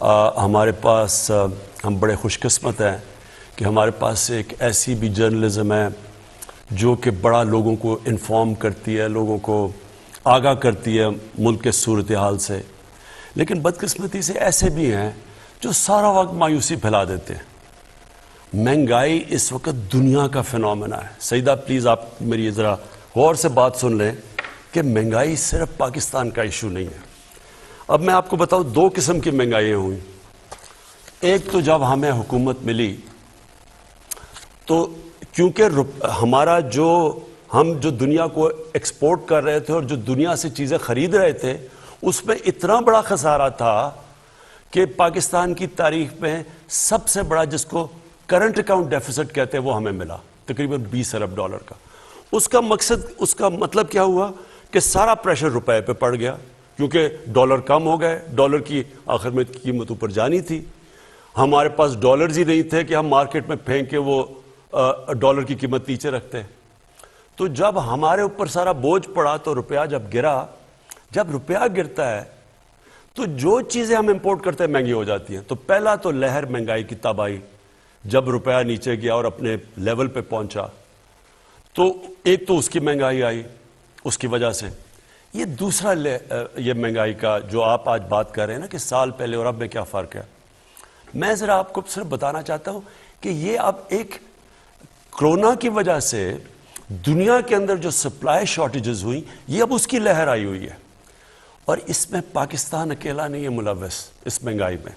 ہمارے پاس ہم بڑے خوش قسمت ہیں کہ ہمارے پاس ایک ایسی بھی جرنلزم ہے جو کہ بڑا لوگوں کو انفارم کرتی ہے, لوگوں کو آگاہ کرتی ہے ملک کے صورتحال سے. لیکن بدقسمتی سے ایسے بھی ہیں جو سارا وقت مایوسی پھیلا دیتے ہیں. مہنگائی اس وقت دنیا کا فینومینا ہے. سیدہ پلیز آپ میری ذرا غور سے بات سن لیں کہ مہنگائی صرف پاکستان کا ایشو نہیں ہے. اب میں آپ کو بتاؤں 2 قسم کی مہنگائیاں ہوئیں. ایک تو جب ہمیں حکومت ملی تو کیونکہ ہمارا ہم جو دنیا کو ایکسپورٹ کر رہے تھے اور جو دنیا سے چیزیں خرید رہے تھے اس میں اتنا بڑا خسارہ تھا کہ پاکستان کی تاریخ میں سب سے بڑا جس کو کرنٹ اکاؤنٹ ڈیفیسٹ کہتے ہیں وہ ہمیں ملا تقریباً $20 ارب کا. اس کا مطلب کیا ہوا کہ سارا پریشر روپے پہ پڑ گیا کیونکہ ڈالر کم ہو گئے, ڈالر کی آخر میں قیمت اوپر جانی تھی. ہمارے پاس ڈالرز ہی نہیں تھے کہ ہم مارکیٹ میں پھینک کے وہ ڈالر کی قیمت نیچے رکھتے. تو جب ہمارے اوپر سارا بوجھ پڑا تو روپیہ جب گرا, جب روپیہ گرتا ہے تو جو چیزیں ہم امپورٹ کرتے ہیں مہنگی ہو جاتی ہیں. تو پہلا تو لہر مہنگائی کی تب آئی جب روپیہ نیچے گیا اور اپنے لیول پہ پہنچا. تو ایک تو اس کی مہنگائی آئی اس کی وجہ سے. یہ دوسرا یہ مہنگائی کا جو آپ آج بات کر رہے ہیں نا کہ سال پہلے اور اب میں کیا فرق ہے, میں ذرا آپ کو صرف بتانا چاہتا ہوں کہ یہ اب ایک کرونا کی وجہ سے دنیا کے اندر جو سپلائی شارٹیجز ہوئی یہ اب اس کی لہر آئی ہوئی ہے. اور اس میں پاکستان اکیلا نہیں ہے ملوث اس مہنگائی میں.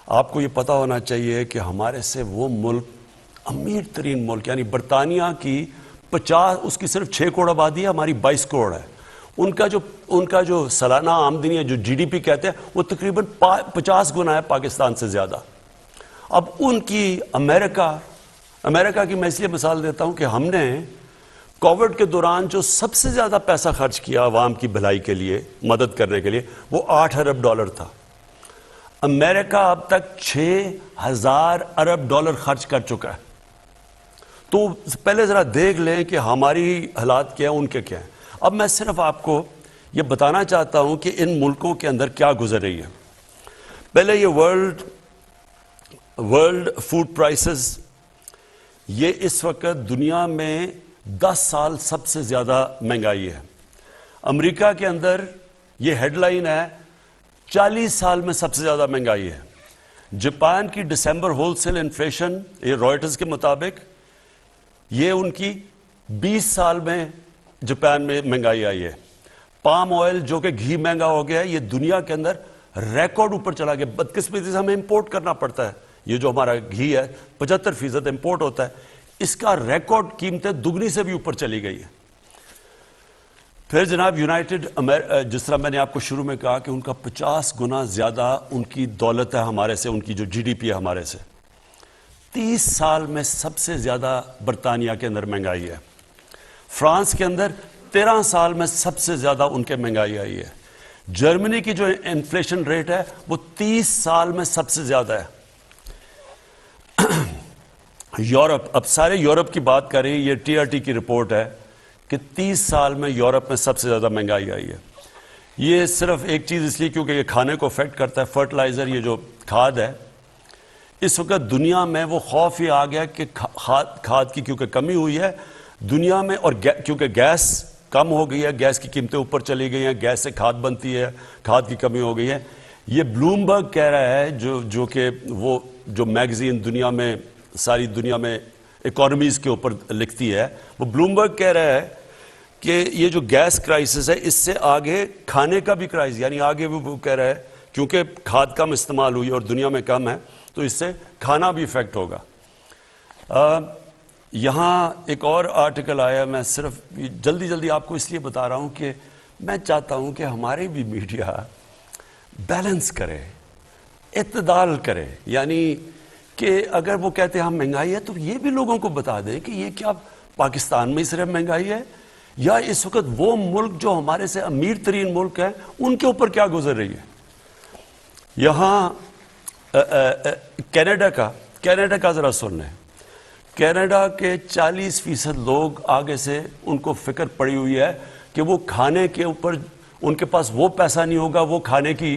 آپ کو یہ پتہ ہونا چاہیے کہ ہمارے سے وہ ملک امیر ترین ملک یعنی برطانیہ کی 50 اس کی صرف 6 کروڑ آبادی ہے, ہماری 22 کروڑ ہے. ان کا جو سالانہ آمدنی ہے جو GDP کہتے ہیں وہ تقریباً 50 گنا ہے پاکستان سے زیادہ. اب ان کی امریکہ کی میں اس لیے مثال دیتا ہوں کہ ہم نے کووڈ کے دوران جو سب سے زیادہ پیسہ خرچ کیا عوام کی بھلائی کے لیے مدد کرنے کے لیے وہ $8 ارب تھا. امریکہ اب تک $6,000 ارب خرچ کر چکا ہے. تو پہلے ذرا دیکھ لیں کہ ہماری حالات کیا ہیں ان کے کیا ہیں. اب میں صرف آپ کو یہ بتانا چاہتا ہوں کہ ان ملکوں کے اندر کیا گزر رہی ہے. پہلے یہ ورلڈ فوڈ پرائسز یہ اس وقت دنیا میں 10 سال سب سے زیادہ مہنگائی ہے. امریکہ کے اندر یہ ہیڈ لائن ہے 40 سال میں سب سے زیادہ مہنگائی ہے. جاپان کی دسمبر ہول سیل انفلیشن یہ رائٹرز کے مطابق یہ ان کی 20 سال میں جاپان میں مہنگائی آئی ہے. پام آئل جو کہ گھی مہنگا ہو گیا ہے یہ دنیا کے اندر ریکارڈ اوپر چلا گیا. بدقسمتی سے ہمیں امپورٹ کرنا پڑتا ہے. یہ جو ہمارا گھی ہے 75% امپورٹ ہوتا ہے. اس کا ریکارڈ قیمتیں دگنی سے بھی اوپر چلی گئی ہے. پھر جناب جس طرح میں نے آپ کو شروع میں کہا کہ ان کا 50 گنا زیادہ ان کی دولت ہے ہمارے سے, ان کی جو GDP ہے ہمارے سے. 30 سال میں سب سے زیادہ برطانیہ کے اندر مہنگائی ہے. فرانس کے اندر 13 سال میں سب سے زیادہ ان کے مہنگائی آئی ہے. جرمنی کی جو انفلیشن ریٹ ہے وہ 30 سال میں سب سے زیادہ ہے. یورپ, اب سارے یورپ کی بات کریں, یہ TRT کی رپورٹ ہے کہ 30 سال میں یورپ میں سب سے زیادہ مہنگائی آئی ہے. یہ صرف ایک چیز اس لیے کیونکہ یہ کھانے کو افیکٹ کرتا ہے, فرٹیلائزر یہ جو کھاد ہے. اس وقت دنیا میں وہ خوف یہ آ گیا کہ کھاد کی کیونکہ کمی ہوئی ہے دنیا میں, اور کیونکہ گیس کم ہو گئی ہے, گیس کی قیمتیں اوپر چلی گئی ہیں, گیس سے کھاد بنتی ہے, کھاد کی کمی ہو گئی ہے. یہ بلومبرگ کہہ رہا ہے جو کہ وہ جو میگزین دنیا میں ساری دنیا میں اکانومیز کے اوپر لکھتی ہے, وہ بلومبرگ کہہ رہا ہے کہ یہ جو گیس کرائسس ہے اس سے آگے کھانے کا بھی کرائسس, یعنی آگے وہ کہہ رہا ہے کیونکہ کھاد کم استعمال ہوئی اور دنیا میں کم ہے تو اس سے کھانا بھی افیکٹ ہوگا. یہاں ایک اور آرٹیکل آیا, میں صرف جلدی آپ کو اس لیے بتا رہا ہوں کہ میں چاہتا ہوں کہ ہمارے بھی میڈیا بیلنس کرے, اعتدال کرے. یعنی کہ اگر وہ کہتے ہیں ہم مہنگائی ہے تو یہ بھی لوگوں کو بتا دیں کہ یہ کیا پاکستان میں صرف مہنگائی ہے یا اس وقت وہ ملک جو ہمارے سے امیر ترین ملک ہیں ان کے اوپر کیا گزر رہی ہے. یہاں کینیڈا کا ذرا سن لیں. کینیڈا کے 40% لوگ آگے سے ان کو فکر پڑی ہوئی ہے کہ وہ کھانے کے اوپر ان کے پاس وہ پیسہ نہیں ہوگا, وہ کھانے کی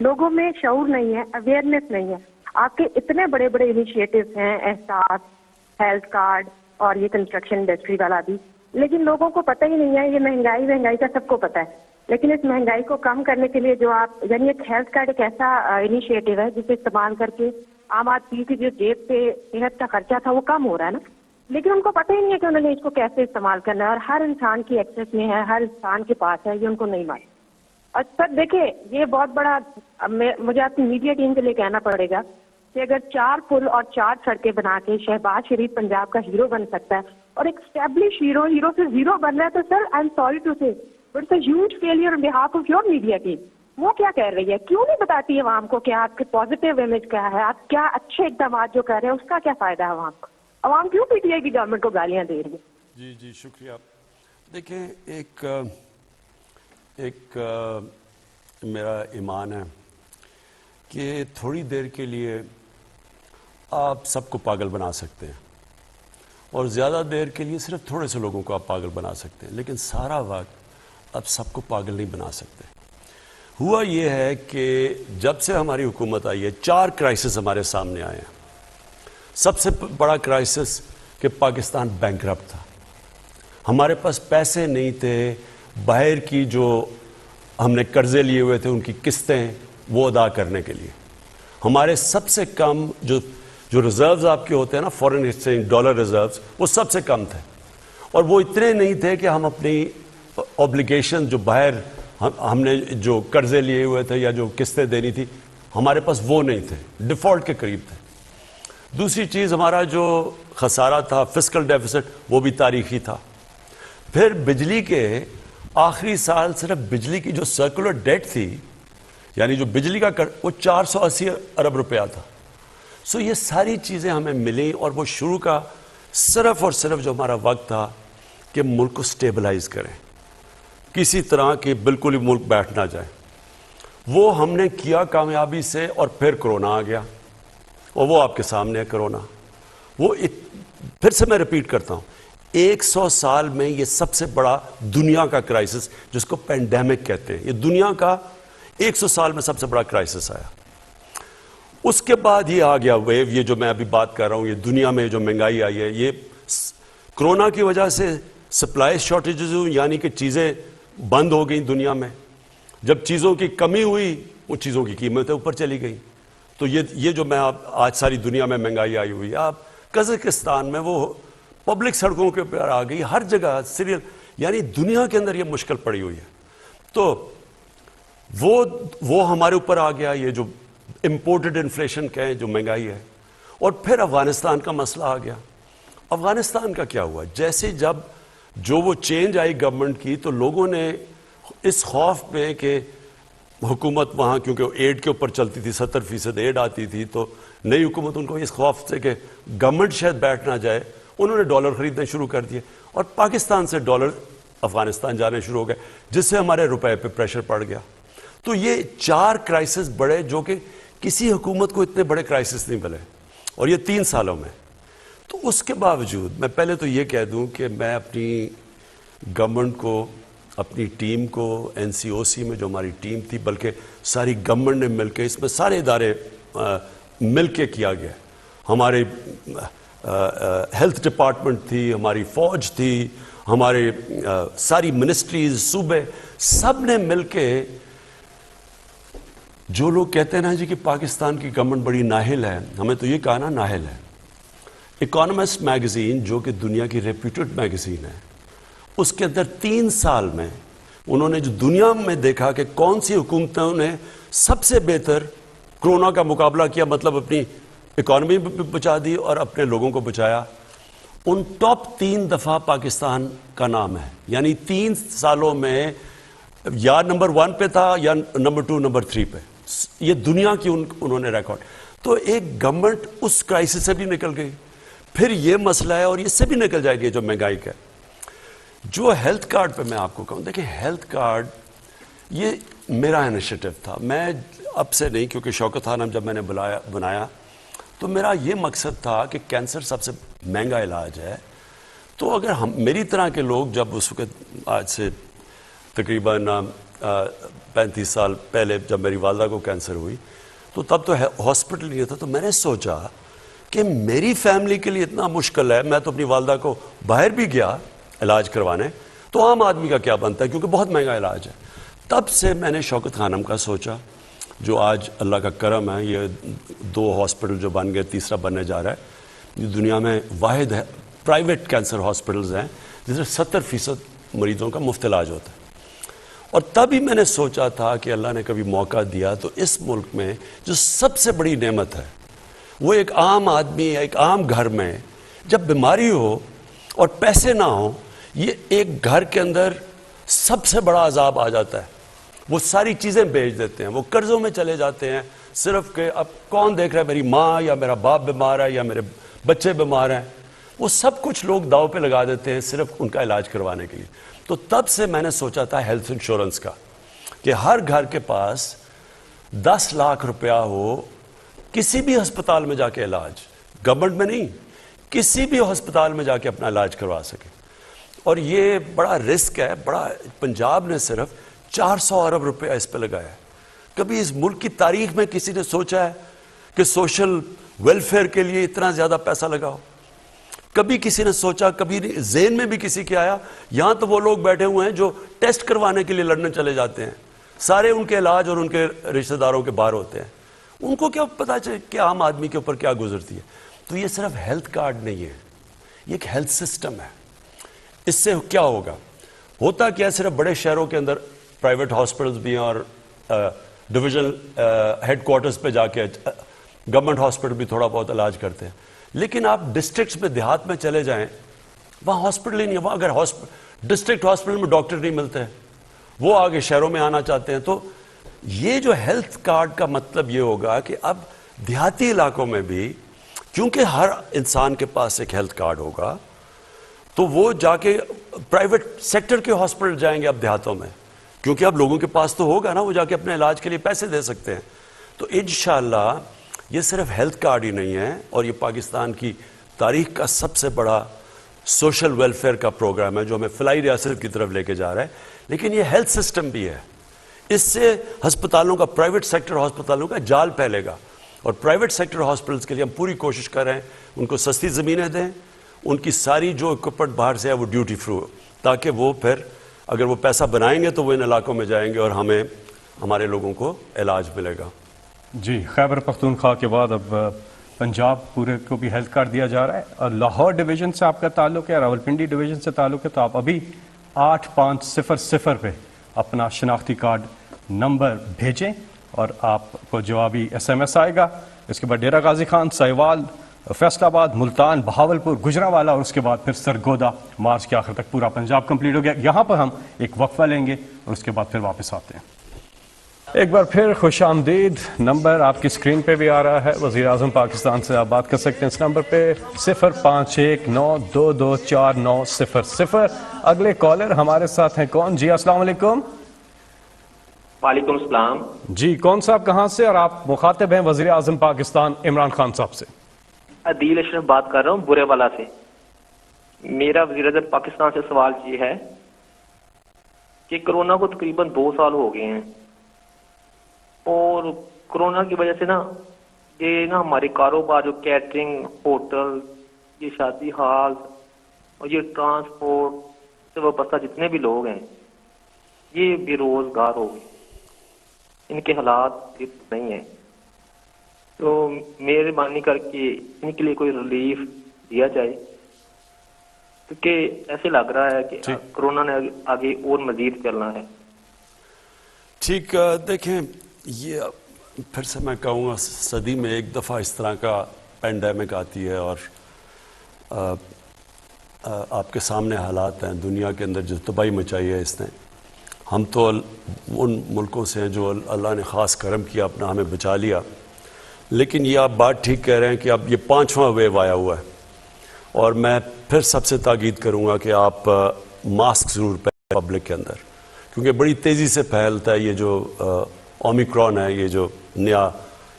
لوگوں میں شعور نہیں ہے, اویئرنیس نہیں ہے. آپ کے اتنے بڑے بڑے انیشیٹوز ہیں, احساس, ہیلتھ کارڈ اور یہ کنسٹرکشن انڈسٹری والا بھی, لیکن لوگوں کو پتہ ہی نہیں ہے. یہ مہنگائی کا سب کو پتہ ہے, لیکن اس مہنگائی کو کم کرنے کے لیے جو آپ, یعنی ایک ہیلتھ کارڈ ایک ایسا انیشیٹو ہے جسے استعمال کر کے عام آدمی کی جو جیب پہ صحت کا خرچہ تھا وہ کم ہو رہا ہے نا, لیکن ان کو پتہ ہی نہیں ہے کہ انہوں نے اس کو کیسے استعمال کرنا ہے. اور ہر انسان کی ایکسیس میں ہے, ہر انسان کے پاس ہے, یہ ان کو نہیں معلوم. اور سر دیکھیں, یہ بہت بڑا, مجھے آپ کی میڈیا ٹیم کے لیے کہنا پڑے گا کہ اگر 4 پل اور 4 سڑکیں بنا کے شہباز شریف پنجاب کا ہیرو بن سکتا ہے اور ایک اسٹیبلش ہیرو سے زیرو بن رہا ہے, تو sir I am sorry to say but it's a huge failure on behalf of your media team. وہ کیا کہہ رہی ہے, کیوں نہیں بتاتی ہے عوام کو کہ آپ کے پازیٹیو امیج کیا ہے, آپ کیا اچھے اقدامات جو کر رہے ہیں اس کا کیا فائدہ ہے عوام کو. عوام کیوں پی ٹی آئی کی گورنمنٹ کو گالیاں دے رہی ہے؟ جی شکریہ. دیکھیں, ایک میرا ایمان ہے کہ تھوڑی دیر کے لیے آپ سب کو پاگل بنا سکتے ہیں اور زیادہ دیر کے لیے صرف تھوڑے سے لوگوں کو آپ پاگل بنا سکتے ہیں, لیکن سارا وقت آپ سب کو پاگل نہیں بنا سکتے. ہوا یہ ہے کہ جب سے ہماری حکومت آئی ہے 4 کرائسس ہمارے سامنے آئے ہیں. سب سے بڑا کرائسس کہ پاکستان بینکرپٹ تھا, ہمارے پاس پیسے نہیں تھے, باہر کی جو ہم نے قرضے لیے ہوئے تھے ان کی قسطیں وہ ادا کرنے کے لیے. ہمارے سب سے کم جو ریزروز آپ کے ہوتے ہیں نا, فورن ایکسچینج ڈالر ریزروز, وہ سب سے کم تھے, اور وہ اتنے نہیں تھے کہ ہم اپنی اوبلیگیشن جو باہر ہم نے جو قرضے لیے ہوئے تھے یا جو قسطیں دینی تھی ہمارے پاس وہ نہیں تھے, ڈیفالٹ کے قریب تھے. دوسری چیز, ہمارا جو خسارہ تھا فسکل ڈیفیسٹ وہ بھی تاریخی تھا. پھر بجلی کے آخری سال صرف بجلی کی جو سرکولر ڈیٹ تھی, یعنی جو بجلی کا وہ 480 ارب روپیہ تھا. سو یہ ساری چیزیں ہمیں ملیں, اور وہ شروع کا صرف اور صرف جو ہمارا وقت تھا کہ ملک کو سٹیبلائز کریں, کسی طرح کے بالکل ہی ملک بیٹھ نہ جائے, وہ ہم نے کیا کامیابی سے. اور پھر کرونا آ گیا, اور وہ آپ کے سامنے ہے کرونا. وہ پھر سے میں ریپیٹ کرتا ہوں, 100 سال میں یہ سب سے بڑا دنیا کا کرائسس جس کو پینڈیمک کہتے ہیں, یہ دنیا کا 100 سال میں سب سے بڑا کرائسس آیا. اس کے بعد یہ آ گیا ویو, یہ جو میں ابھی بات کر رہا ہوں, یہ دنیا میں جو مہنگائی آئی ہے یہ کرونا کی وجہ سے سپلائی شارٹیجز ہوئی, یعنی کہ چیزیں بند ہو گئیں دنیا میں. جب چیزوں کی کمی ہوئی وہ چیزوں کی قیمتیں اوپر چلی گئیں. تو یہ جو میں آج ساری دنیا میں مہنگائی آئی ہوئی ہے, آپ قزاقستان میں وہ پبلک سڑکوں کے اوپر آ گئی, ہر جگہ سیریل, یعنی دنیا کے اندر یہ مشکل پڑی ہوئی ہے. تو وہ ہمارے اوپر آ گیا, یہ جو امپورٹڈ انفلیشن کہیں جو مہنگائی ہے. اور پھر افغانستان کا مسئلہ آ گیا. افغانستان کا کیا ہوا, جیسے جب جو وہ چینج آئی گورنمنٹ کی, تو لوگوں نے اس خوف میں کہ حکومت وہاں کیونکہ ایڈ کے اوپر چلتی تھی, 70% ایڈ آتی تھی, تو نئی حکومت ان کو اس خوف سے کہ گورنمنٹ شاید بیٹھ نہ جائے, انہوں نے ڈالر خریدنے شروع کر دیے, اور پاکستان سے ڈالر افغانستان جانے شروع ہو گئے, جس سے ہمارے روپے پہ پریشر پڑ گیا. تو یہ 4 کرائسس بڑے, جو کہ کسی حکومت کو اتنے بڑے کرائسس نہیں ملے, اور یہ 3 سالوں میں. تو اس کے باوجود میں پہلے تو یہ کہہ دوں کہ میں اپنی گورنمنٹ کو, اپنی ٹیم کو, این سی او سی میں جو ہماری ٹیم تھی, بلکہ ساری گورنمنٹ نے مل کے, اس میں سارے ادارے مل کے کیا گیا. ہمارے ہیلتھ ڈپارٹمنٹ تھی, ہماری فوج تھی, ہمارے ساری منسٹریز, صوبے, سب نے مل کے. جو لوگ کہتے ہیں نا جی کہ پاکستان کی گورنمنٹ بڑی نااہل ہے, ہمیں تو یہ کہا نا نااہل ہے. اکانومسٹ میگزین جو کہ دنیا کی ریپیوٹڈ میگزین ہے, اس کے اندر 3 سال میں انہوں نے جو دنیا میں دیکھا کہ کون سی حکومتوں نے سب سے بہتر کرونا کا مقابلہ کیا, مطلب اپنی اکانومی بچا دی اور اپنے لوگوں کو بچایا, ان ٹاپ 3 دفعہ پاکستان کا نام ہے. یعنی 3 سالوں میں یا نمبر 1 پہ تھا یا نمبر 2, نمبر 3 پہ. یہ دنیا کی انہوں نے ریکارڈ. تو ایک گورنمنٹ اس کرائسس سے بھی نکل گئی. پھر یہ مسئلہ ہے, اور اس سے بھی نکل جائے گی جو مہنگائی کا. جو ہیلتھ کارڈ پہ میں آپ کو کہوں, دیکھیں ہیلتھ کارڈ یہ میرا انیشیٹو تھا. میں اب سے نہیں, کیونکہ شوکت خانم جب میں نے بنایا تو میرا یہ مقصد تھا کہ کینسر سب سے مہنگا علاج ہے. تو اگر میری طرح کے لوگ جب اس وقت, آج سے تقریباً 35 سال پہلے جب میری والدہ کو کینسر ہوئی تو تب تو ہاسپٹل نہیں تھا، تو میں نے سوچا کہ میری فیملی کے لیے اتنا مشکل ہے، میں تو اپنی والدہ کو باہر بھی گیا علاج کروانے، تو عام آدمی کا کیا بنتا ہے کیونکہ بہت مہنگا علاج ہے۔ تب سے میں نے شوکت خانم کا سوچا، جو آج اللہ کا کرم ہے، یہ 2 ہاسپٹل جو بن گئے، تیسرا بننے جا رہا ہے، یہ دنیا میں واحد ہے پرائیویٹ کینسر ہاسپٹلز ہیں جس میں 70% مریضوں کا مفت علاج ہوتا ہے۔ اور تب ہی میں نے سوچا تھا کہ اللہ نے کبھی موقع دیا تو اس ملک میں جو سب سے بڑی نعمت ہے وہ ایک عام آدمی، ایک عام گھر میں جب بیماری ہو اور پیسے نہ ہوں، یہ ایک گھر کے اندر سب سے بڑا عذاب آ جاتا ہے۔ وہ ساری چیزیں بیچ دیتے ہیں، وہ قرضوں میں چلے جاتے ہیں، صرف کہ اب کون دیکھ رہا ہے، میری ماں یا میرا باپ بیمار ہے یا میرے بچے بیمار ہیں، وہ سب کچھ لوگ داؤ پہ لگا دیتے ہیں صرف ان کا علاج کروانے کے لیے۔ تو تب سے میں نے سوچا تھا ہیلتھ انشورنس کا، کہ ہر گھر کے پاس 10 لاکھ روپیہ ہو، کسی بھی ہسپتال میں جا کے علاج، گورنمنٹ میں نہیں، کسی بھی ہسپتال میں جا کے اپنا علاج کروا سکے۔ اور یہ بڑا رسک ہے، بڑا پنجاب نے صرف 400 ارب روپیہ اس پہ لگایا ہے۔ کبھی اس ملک کی تاریخ میں کسی نے سوچا ہے کہ سوشل ویلفیئر کے لیے اتنا زیادہ پیسہ لگاؤ؟ کبھی کسی نے سوچا، کبھی ذہن میں بھی کسی کے آیا؟ یہاں تو وہ لوگ بیٹھے ہوئے ہیں جو ٹیسٹ کروانے کے لیے لندن چلے جاتے ہیں، سارے ان کے علاج اور ان کے رشتہ داروں کے باہر ہوتے ہیں، ان کو کیا پتا چلے کہ عام آدمی کے اوپر کیا گزرتی ہے؟ تو یہ صرف ہیلتھ کارڈ نہیں ہے، یہ ایک ہیلتھ سسٹم ہے۔ اس سے کیا ہوگا؟ ہوتا کیا، صرف بڑے شہروں کے اندر پرائیویٹ ہاسپٹلز بھی ہیں اور ڈویژن ہیڈ کوارٹرز پہ جا کے گورنمنٹ ہاسپٹل بھی تھوڑا بہت علاج کرتے ہیں، لیکن آپ ڈسٹرکٹس میں، دیہات میں چلے جائیں، وہاں ہاسپٹل ہی نہیں ہے۔ وہاں اگر ڈسٹرکٹ ہاسپٹل میں ڈاکٹر نہیں ملتے، وہ آگے شہروں میں آنا چاہتے ہیں۔ تو یہ جو ہیلتھ کارڈ کا مطلب یہ ہوگا کہ اب دیہاتی علاقوں میں بھی، کیونکہ ہر انسان کے پاس ایک ہیلتھ کارڈ ہوگا، تو وہ جا کے پرائیویٹ سیکٹر کے ہاسپٹل جائیں گے اب دیہاتوں میں، کیونکہ اب لوگوں کے پاس تو ہوگا نا، وہ جا کے اپنے علاج کے لیے پیسے دے سکتے ہیں۔ تو انشاءاللہ یہ صرف ہیلتھ کارڈ ہی نہیں ہے، اور یہ پاکستان کی تاریخ کا سب سے بڑا سوشل ویلفیئر کا پروگرام ہے جو ہمیں فلاحی ریاست کی طرف لے کے جا رہا ہے، لیکن یہ ہیلتھ سسٹم بھی ہے۔ اس سے ہسپتالوں کا، پرائیویٹ سیکٹر ہسپتالوں کا جال پھیلے گا، اور پرائیویٹ سیکٹر ہاسپٹلس کے لیے ہم پوری کوشش کر رہے ہیں ان کو سستی زمینیں دیں، ان کی ساری جو اکوپمنٹ باہر سے ہے وہ ڈیوٹی فری ہو، تاکہ وہ پھر اگر وہ پیسہ بنائیں گے تو وہ ان علاقوں میں جائیں گے اور ہمیں، ہمارے لوگوں کو علاج ملے گا۔ جی، خیبر پختونخوا کے بعد اب پنجاب پورے کو بھی ہیلتھ کارڈ دیا جا رہا ہے، اور لاہور ڈویژن سے آپ کا تعلق ہے، راولپنڈی ڈویژن سے تعلق ہے، تو آپ ابھی 8500 پہ اپنا شناختی کارڈ نمبر بھیجیں اور آپ کو جوابی SMS آئے گا۔ اس کے بعد ڈیرہ غازی خان، سہیوال، فیصل آباد، ملتان، بہاولپور، گجرانوالہ، اور اس کے بعد پھر سرگودا، مارچ کے آخر تک پورا پنجاب کمپلیٹ ہو گیا۔ یہاں پر ہم ایک وقفہ لیں گے اور اس کے بعد پھر واپس آتے ہیں۔ ایک بار پھر خوش آمدید۔ نمبر آپ کی اسکرین پہ بھی آ رہا ہے، وزیر اعظم پاکستان سے آپ بات کر سکتے ہیں اس نمبر پہ 0519224900۔ اگلے کالر ہمارے ساتھ ہیں کون؟ جی السلام علیکم۔ وعلیکم السلام جی، کون صاحب کہاں سے؟ اور آپ مخاطب ہیں وزیر اعظم پاکستان عمران خان صاحب سے۔ عدیل اشرف بات کر رہا ہوں برے والا سے۔ میرا وزیر اعظم پاکستان سے سوال یہ ہے کہ کرونا کو تقریباً 2 سال ہو گئے ہیں، اور کرونا کی وجہ سے یہ ہمارے کاروبار، جو کیٹرنگ، ہوٹل، یہ شادی ہال اور یہ ٹرانسپورٹ سے وابستہ جتنے بھی لوگ ہیں، یہ بے روزگار ہو گئے، ان کے حالات نہیں ہیں۔ تو مہربانی کر کے ان کے لیے کوئی ریلیف دیا جائے، کیونکہ ایسے لگ رہا ہے کہ کرونا نے آگے اور مزید چلنا ہے۔ ٹھیک، دیکھیں، یہ پھر سے میں کہوں گا، صدی میں ایک دفعہ اس طرح کا پینڈیمک آتی ہے، اور آپ کے سامنے حالات ہیں دنیا کے اندر جو تباہی مچائی ہے اس نے۔ ہم تو ان ملکوں سے ہیں جو اللہ نے خاص کرم کیا، اپنا ہمیں بچا لیا، لیکن یہ آپ بات ٹھیک کہہ رہے ہیں کہ اب یہ 5واں ویو آیا ہوا ہے، اور میں پھر سب سے تاکید کروں گا کہ آپ ماسک ضرور پہنیں پبلک کے اندر، کیونکہ بڑی تیزی سے پھیلتا ہے یہ جو اومیکرون ہے، یہ جو نیا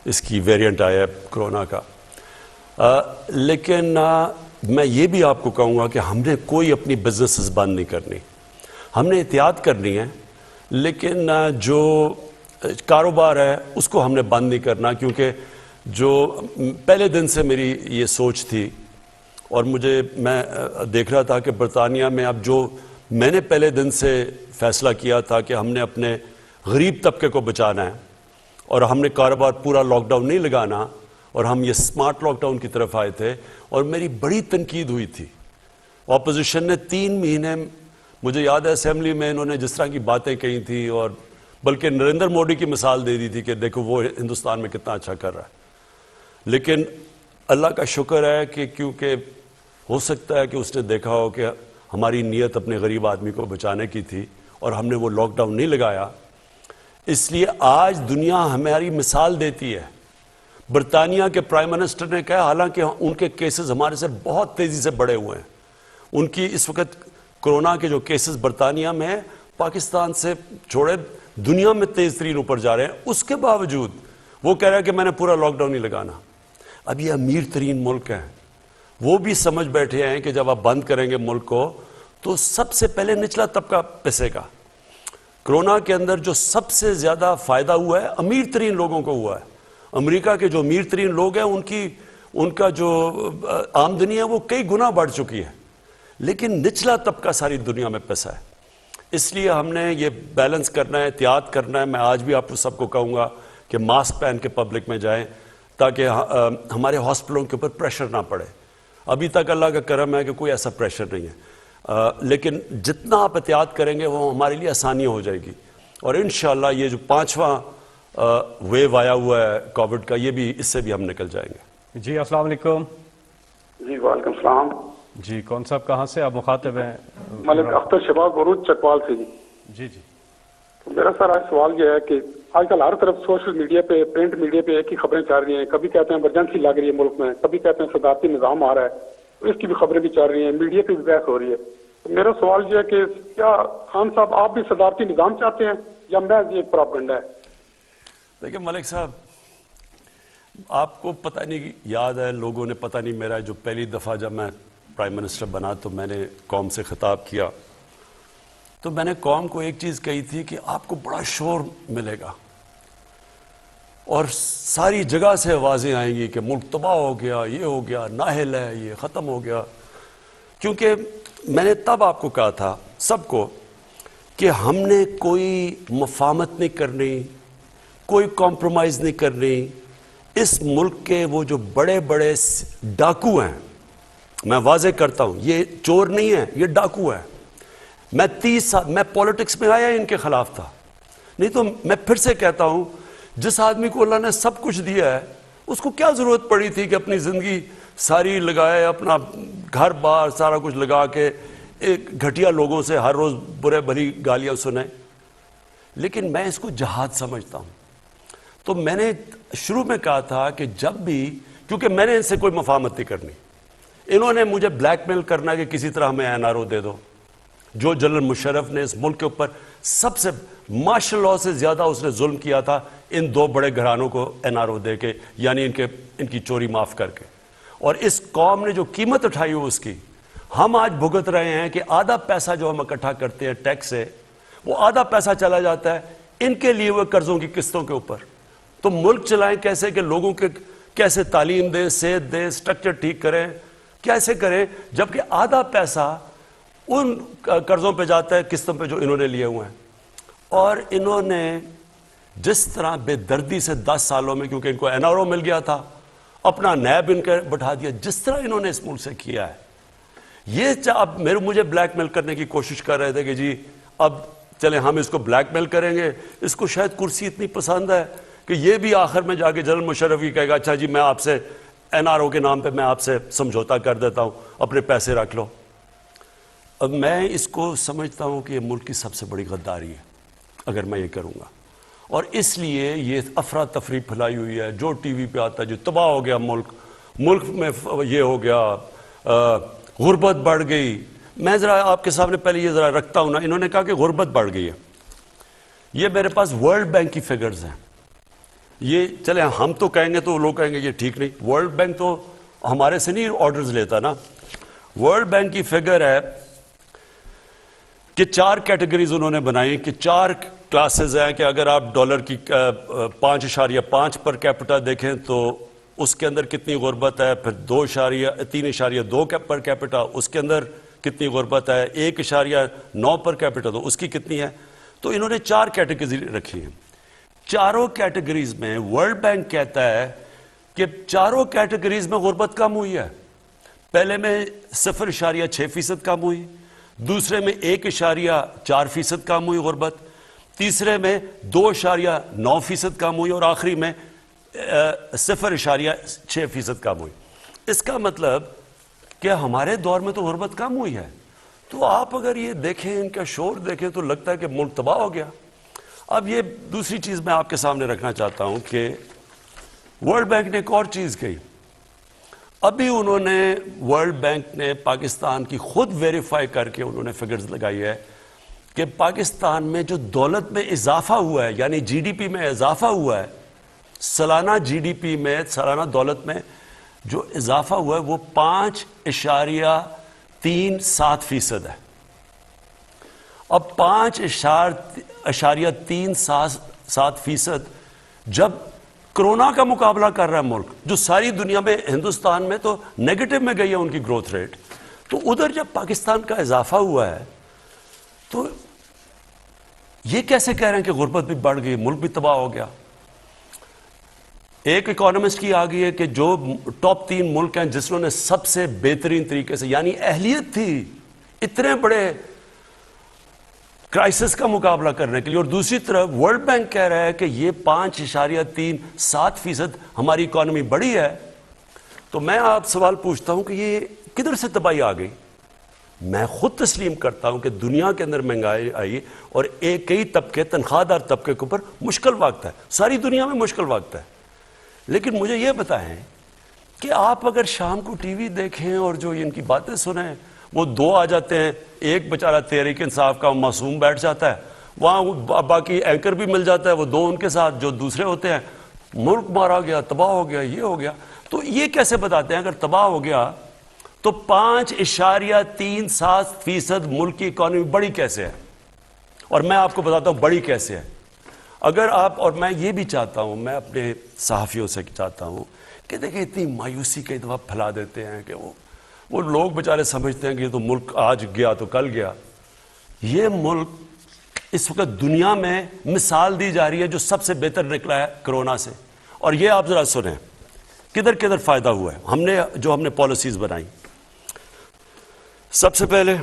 اس کی ویریئنٹ آیا ہے کرونا کا۔ لیکن میں یہ بھی آپ کو کہوں گا کہ ہم نے کوئی اپنی بزنسز بند نہیں کرنی، ہم نے احتیاط کرنی ہے، لیکن جو کاروبار ہے اس کو ہم نے بند نہیں کرنا، کیونکہ جو پہلے دن سے میری یہ سوچ تھی، اور میں دیکھ رہا تھا کہ برطانیہ میں اب جو میں نے پہلے دن سے فیصلہ کیا تھا کہ ہم نے اپنے غریب طبقے کو بچانا ہے، اور ہم نے کاروبار پورا لاک ڈاؤن نہیں لگانا، اور ہم یہ سمارٹ لاک ڈاؤن کی طرف آئے تھے. اور میری بڑی تنقید ہوئی تھی. اپوزیشن نے 3 مہینے، مجھے یاد ہے اسمبلی میں انہوں نے جس طرح کی باتیں کہی تھی، اور بلکہ نریندر مودی کی مثال دے دی تھی کہ دیکھو وہ ہندوستان میں کتنا اچھا کر رہا ہے. لیکن اللہ کا شکر ہے کہ کیونکہ ہو سکتا ہے کہ اس نے دیکھا ہو کہ ہماری نیت اپنے غریب آدمی کو بچانے کی تھی، اور ہم نے وہ لاک ڈاؤن نہیں لگایا، اس لیے آج دنیا ہماری مثال دیتی ہے. برطانیہ کے پرائم منسٹر نے کہا، حالانکہ ان کے کیسز ہمارے سے بہت تیزی سے بڑھے ہوئے ہیں، ان کی اس وقت کرونا کے جو کیسز برطانیہ میں ہیں پاکستان سے چھوڑے دنیا میں تیز ترین اوپر جا رہے ہیں، اس کے باوجود وہ کہہ رہا ہے کہ میں نے پورا لاک ڈاؤن نہیں لگانا. اب یہ امیر ترین ملک ہے، وہ بھی سمجھ بیٹھے ہیں کہ جب آپ بند کریں گے ملک کو تو سب سے پہلے نچلا طبقہ پسے گا. کرونا کے اندر جو سب سے زیادہ فائدہ ہوا ہے امیر ترین لوگوں کو ہوا ہے. امریکہ کے جو امیر ترین لوگ ہیں ان کا جو آمدنی ہے وہ کئی گنا بڑھ چکی ہے، لیکن نچلا طبقہ ساری دنیا میں پسا ہے. اس لیے ہم نے یہ بیلنس کرنا ہے، احتیاط کرنا ہے. میں آج بھی آپ سب کو کہوں گا کہ ماسک پہن کے پبلک میں جائیں تاکہ ہمارے ہاسپٹلوں کے اوپر پریشر نہ پڑے. ابھی تک اللہ کا کرم ہے کہ کوئی ایسا پریشر نہیں ہے، لیکن جتنا آپ احتیاط کریں گے وہ ہمارے لیے آسانی ہو جائے گی. اور انشاءاللہ یہ جو 5واں ویو آیا ہوا ہے کووڈ کا، یہ بھی اس سے بھی ہم نکل جائیں گے. جی السلام علیکم. جی وعلیکم السلام. جی کون صاحب کہاں سے آپ مخاطب ہیں؟ ملک اختر شباب بروچ چکوال سے. جی جی تو میرا سر آج سوال یہ ہے کہ آج کل ہر طرف سوشل میڈیا پہ، پرنٹ میڈیا پہ ایک ہی خبریں چل رہی ہیں. کبھی کہتے ہیں ایمرجنسی لگ رہی ہے ملک میں، کبھی کہتے ہیں صدارتی نظام آ رہا ہے، تو اس کی بھی خبریں بھی چل رہی ہیں، میڈیا پہ بھی بحث ہو رہی ہے. تو میرا سوال یہ ہے کہ کیا خان صاحب آپ بھی صدارتی نظام چاہتے ہیں یا محض یہ پراپگنڈا ہے؟ دیکھیں ملک صاحب، آپ کو پتہ نہیں یاد ہے، لوگوں نے پتہ نہیں، میرا جو پہلی دفعہ جب میں پرائم منسٹر بنا تو میں نے قوم سے خطاب کیا، تو میں نے قوم کو ایک چیز کہی تھی کہ آپ کو بڑا شور ملے گا اور ساری جگہ سے آوازیں آئیں گی کہ ملک تباہ ہو گیا، یہ ہو گیا، نااہل ہے، یہ ختم ہو گیا. کیونکہ میں نے تب آپ کو کہا تھا سب کو کہ ہم نے کوئی مفاہمت نہیں کرنی، کوئی کمپرومائز نہیں کرنی. اس ملک کے وہ جو بڑے بڑے ڈاکو ہیں، میں واضح کرتا ہوں یہ چور نہیں ہے، یہ ڈاکو ہے. میں 30 سال میں پولیٹکس میں آیا ان کے خلاف تھا. نہیں تو میں پھر سے کہتا ہوں، جس آدمی کو اللہ نے سب کچھ دیا ہے اس کو کیا ضرورت پڑی تھی کہ اپنی زندگی ساری لگائے، اپنا گھر بار سارا کچھ لگا کے ایک گھٹیا لوگوں سے ہر روز برے بھلی گالیاں سنیں. لیکن میں اس کو جہاد سمجھتا ہوں. تو میں نے شروع میں کہا تھا کہ جب بھی، کیونکہ میں نے ان سے کوئی مفاہمت نہیں کرنی، انہوں نے مجھے بلیک میل کرنا کہ کسی طرح ہمیں NRO دے دو. جو جنرل مشرف نے اس ملک کے اوپر سب سے مارشل لاء سے زیادہ اس نے ظلم کیا تھا ان 2 بڑے گھرانوں کو NRO دے کے، یعنی ان کی چوری معاف کر کے. اور اس قوم نے جو قیمت اٹھائی ہو اس کی ہم آج بھگت رہے ہیں کہ آدھا پیسہ جو ہم اکٹھا کرتے ہیں ٹیکس سے، وہ آدھا پیسہ چلا جاتا ہے ان کے لیے وہ قرضوں کی قسطوں کے اوپر. تو ملک چلائیں کیسے کہ لوگوں کے کیسے تعلیم دیں، صحت دیں، سٹرکچر ٹھیک کریں، کیسے کریں، جبکہ آدھا پیسہ ان قرضوں پہ جاتا ہے، قسطوں پہ جو انہوں نے لیے ہوئے ہیں. اور انہوں نے جس طرح بے دردی سے 10 سالوں میں، کیونکہ ان کو NRO مل گیا تھا، اپنا نیب ان کا بٹھا دیا، جس طرح انہوں نے اس ملک سے کیا ہے. یہ اب مجھے بلیک میل کرنے کی کوشش کر رہے تھے کہ جی اب چلیں ہم اس کو بلیک میل کریں گے. اس کو شاید کرسی اتنی پسند ہے کہ یہ بھی آخر میں جا کے جنرل مشرف ہی کہے گا اچھا جی میں آپ سے NRO کے نام پہ میں آپ سے سمجھوتا کر دیتا ہوں، اپنے پیسے رکھ لو. اب میں اس کو سمجھتا ہوں کہ یہ ملک کی سب سے بڑی غداری ہے اگر میں یہ کروں گا. اور اس لیے یہ افراتفری پھیلائی ہوئی ہے، جو ٹی وی پہ آتا ہے جو تباہ ہو گیا ملک میں یہ ہو گیا، غربت بڑھ گئی. میں ذرا آپ کے سامنے پہلے یہ ذرا رکھتا ہوں نا، انہوں نے کہا کہ غربت بڑھ گئی ہے. یہ میرے پاس ورلڈ بینک کی فگرز ہیں. یہ چلیں ہم تو کہیں گے تو لوگ کہیں گے یہ ٹھیک نہیں، ورلڈ بینک تو ہمارے سے نہیں آرڈرز لیتا نا. ورلڈ بینک کی فگر ہے کہ 4 کیٹیگریز انہوں نے بنائی کہ 4 کلاسز ہیں کہ اگر آپ ڈالر کی 5.5 پر کیپٹا دیکھیں تو اس کے اندر کتنی غربت ہے، پھر 3.2 پر کیپٹا اس کے اندر کتنی غربت ہے، 1.9 پر کیپٹا تو اس کی کتنی ہے. تو انہوں نے 4 کیٹیگری رکھی ہیں. چاروں کیٹیگریز میں ورلڈ بینک کہتا ہے کہ چاروں کیٹیگریز میں غربت کم ہوئی ہے. پہلے میں 0.6% کم ہوئی، دوسرے میں 1.4% کم ہوئی غربت، تیسرے میں 2.9% کم ہوئی، اور آخری میں 0.6% کم ہوئی. اس کا مطلب کہ ہمارے دور میں تو غربت کم ہوئی ہے. تو آپ اگر یہ دیکھیں، ان کا شور دیکھیں، تو لگتا ہے کہ ملک تباہ ہو گیا. اب یہ دوسری چیز میں آپ کے سامنے رکھنا چاہتا ہوں کہ ورلڈ بینک نے ایک اور چیز کہی. ابھی انہوں نے ورلڈ بینک نے پاکستان کی خود ویریفائی کر کے انہوں نے فگرز لگائی ہے کہ پاکستان میں جو دولت میں اضافہ ہوا ہے، یعنی جی ڈی پی میں اضافہ ہوا ہے، سالانہ جی ڈی پی میں، سالانہ دولت میں جو اضافہ ہوا ہے وہ 5.37% ہے. اب 5.37% جب کرونا کا مقابلہ کر رہا ہے ملک، جو ساری دنیا میں، ہندوستان میں تو نیگیٹو میں گئی ہے ان کی گروتھ ریٹ، تو ادھر جب پاکستان کا اضافہ ہوا ہے تو یہ کیسے کہہ رہے ہیں کہ غربت بھی بڑھ گئی، ملک بھی تباہ ہو گیا. ایک اکانومسٹ کی آ گئی ہے کہ جو ٹاپ 3 ملک ہیں جس نے سب سے بہترین طریقے سے، یعنی اہلیت تھی اتنے بڑے کرائسس کا مقابلہ کرنے کے لیے، اور دوسری طرف ورلڈ بینک کہہ رہا ہے کہ یہ 5.37% ہماری اکانومی بڑی ہے. تو میں آپ سوال پوچھتا ہوں کہ یہ کدھر سے تباہی آ گئی؟ میں خود تسلیم کرتا ہوں کہ دنیا کے اندر مہنگائی آئی اور کئی طبقے، تنخواہ دار طبقے کے اوپر مشکل وقت ہے، ساری دنیا میں مشکل وقت ہے. لیکن مجھے یہ بتائیں کہ آپ اگر شام کو ٹی وی دیکھیں اور جو ان کی باتیں سنیں، وہ 2 آ جاتے ہیں، ایک بیچارہ تحریک انصاف کا معصوم بیٹھ جاتا ہے، وہاں باقی اینکر بھی مل جاتا ہے، وہ 2 ان کے ساتھ جو دوسرے ہوتے ہیں، ملک مارا گیا، تباہ ہو گیا، یہ ہو گیا. تو یہ کیسے بتاتے ہیں اگر تباہ ہو گیا تو 5.37% ملک کی اکانومی بڑی کیسے ہے؟ اور میں آپ کو بتاتا ہوں بڑی کیسے ہے. اگر آپ، اور میں یہ بھی چاہتا ہوں، میں اپنے صحافیوں سے چاہتا ہوں کہ دیکھیں اتنی مایوسی کئی دفعہ پھیلا دیتے ہیں کہ وہ لوگ بیچارے سمجھتے ہیں کہ یہ تو ملک آج گیا تو کل گیا. یہ ملک اس وقت دنیا میں مثال دی جا رہی ہے جو سب سے بہتر نکلا ہے کرونا سے. اور یہ آپ ذرا سنیں کدھر کدھر فائدہ ہوا ہے ہم نے پالیسیز بنائی. سب سے پہلے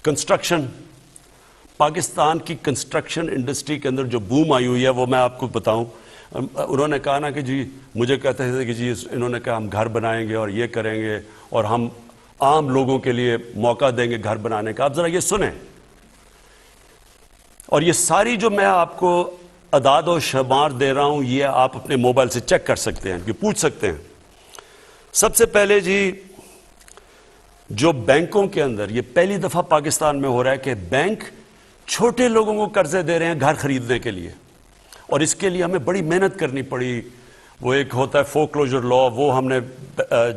کنسٹرکشن، پاکستان کی کنسٹرکشن انڈسٹری کے اندر جو بوم آئی ہوئی ہے وہ میں آپ کو بتاؤں. انہوں نے کہا نا کہ جی، مجھے کہتے تھے کہ جی انہوں نے کہا ہم گھر بنائیں گے اور یہ کریں گے اور ہم عام لوگوں کے لیے موقع دیں گے گھر بنانے کا. آپ ذرا یہ سنیں، اور یہ ساری جو میں آپ کو اعداد و شمار دے رہا ہوں یہ آپ اپنے موبائل سے چیک کر سکتے ہیں، یہ پوچھ سکتے ہیں. سب سے پہلے جی، جو بینکوں کے اندر یہ پہلی دفعہ پاکستان میں ہو رہا ہے کہ بینک چھوٹے لوگوں کو قرضے دے رہے ہیں گھر خریدنے کے لیے، اور اس کے لیے ہمیں بڑی محنت کرنی پڑی. وہ ایک ہوتا ہے فور کلوجر لا، وہ ہم نے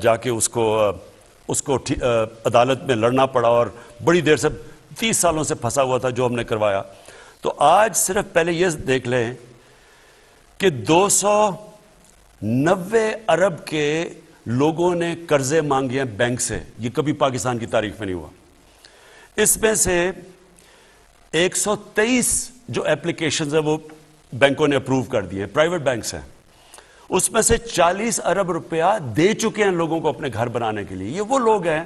جا کے اس کو عدالت میں لڑنا پڑا اور بڑی دیر سے 30 سالوں سے پھنسا ہوا تھا جو ہم نے کروایا. تو آج صرف پہلے یہ دیکھ لیں کہ 290 ارب کے لوگوں نے قرضے مانگے ہیں بینک سے. یہ کبھی پاکستان کی تاریخ میں نہیں ہوا. اس میں سے 123 جو اپلیکیشنز ہیں وہ بینکوں نے اپروو کر دی ہیں، پرائیویٹ بینکس ہیں. اس میں سے 40 ارب روپیہ دے چکے ہیں لوگوں کو اپنے گھر بنانے کے لیے. یہ وہ لوگ ہیں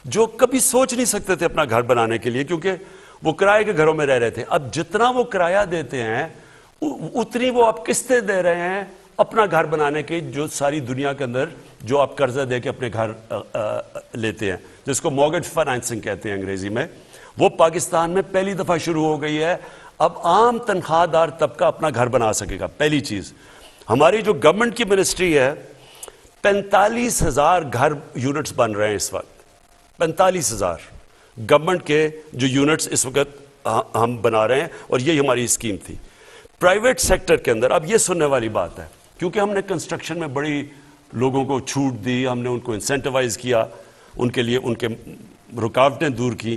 جو کبھی سوچ نہیں سکتے تھے اپنا گھر بنانے کے لیے کیونکہ وہ کرائے کے گھروں میں رہ رہے تھے. اب جتنا وہ کرایہ دیتے ہیں اتنی وہ آپ قسطیں دے رہے ہیں اپنا گھر بنانے کی، جو ساری دنیا کے اندر جو آپ قرضہ دے کے اپنے گھر لیتے ہیں، جس کو مورگیج فائنانسنگ کہتے ہیں انگریزی میں. وہ پاکستان میں پہلی دفعہ شروع ہو گئی ہے. اب عام تنخواہ دار طبقہ اپنا گھر بنا سکے گا. پہلی چیز، ہماری جو گورنمنٹ کی منسٹری ہے 45,000 گھر یونٹس بن رہے ہیں اس وقت. 45,000 گورنمنٹ کے جو یونٹس اس وقت ہم بنا رہے ہیں، اور یہ ہماری اسکیم تھی. پرائیویٹ سیکٹر کے اندر اب یہ سننے والی بات ہے، کیونکہ ہم نے کنسٹرکشن میں بڑی لوگوں کو چھوٹ دی، ہم نے ان کو انسینٹیوائز کیا، ان کے لیے ان کے رکاوٹیں دور کی.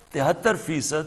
73%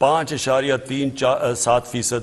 5.37%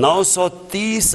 930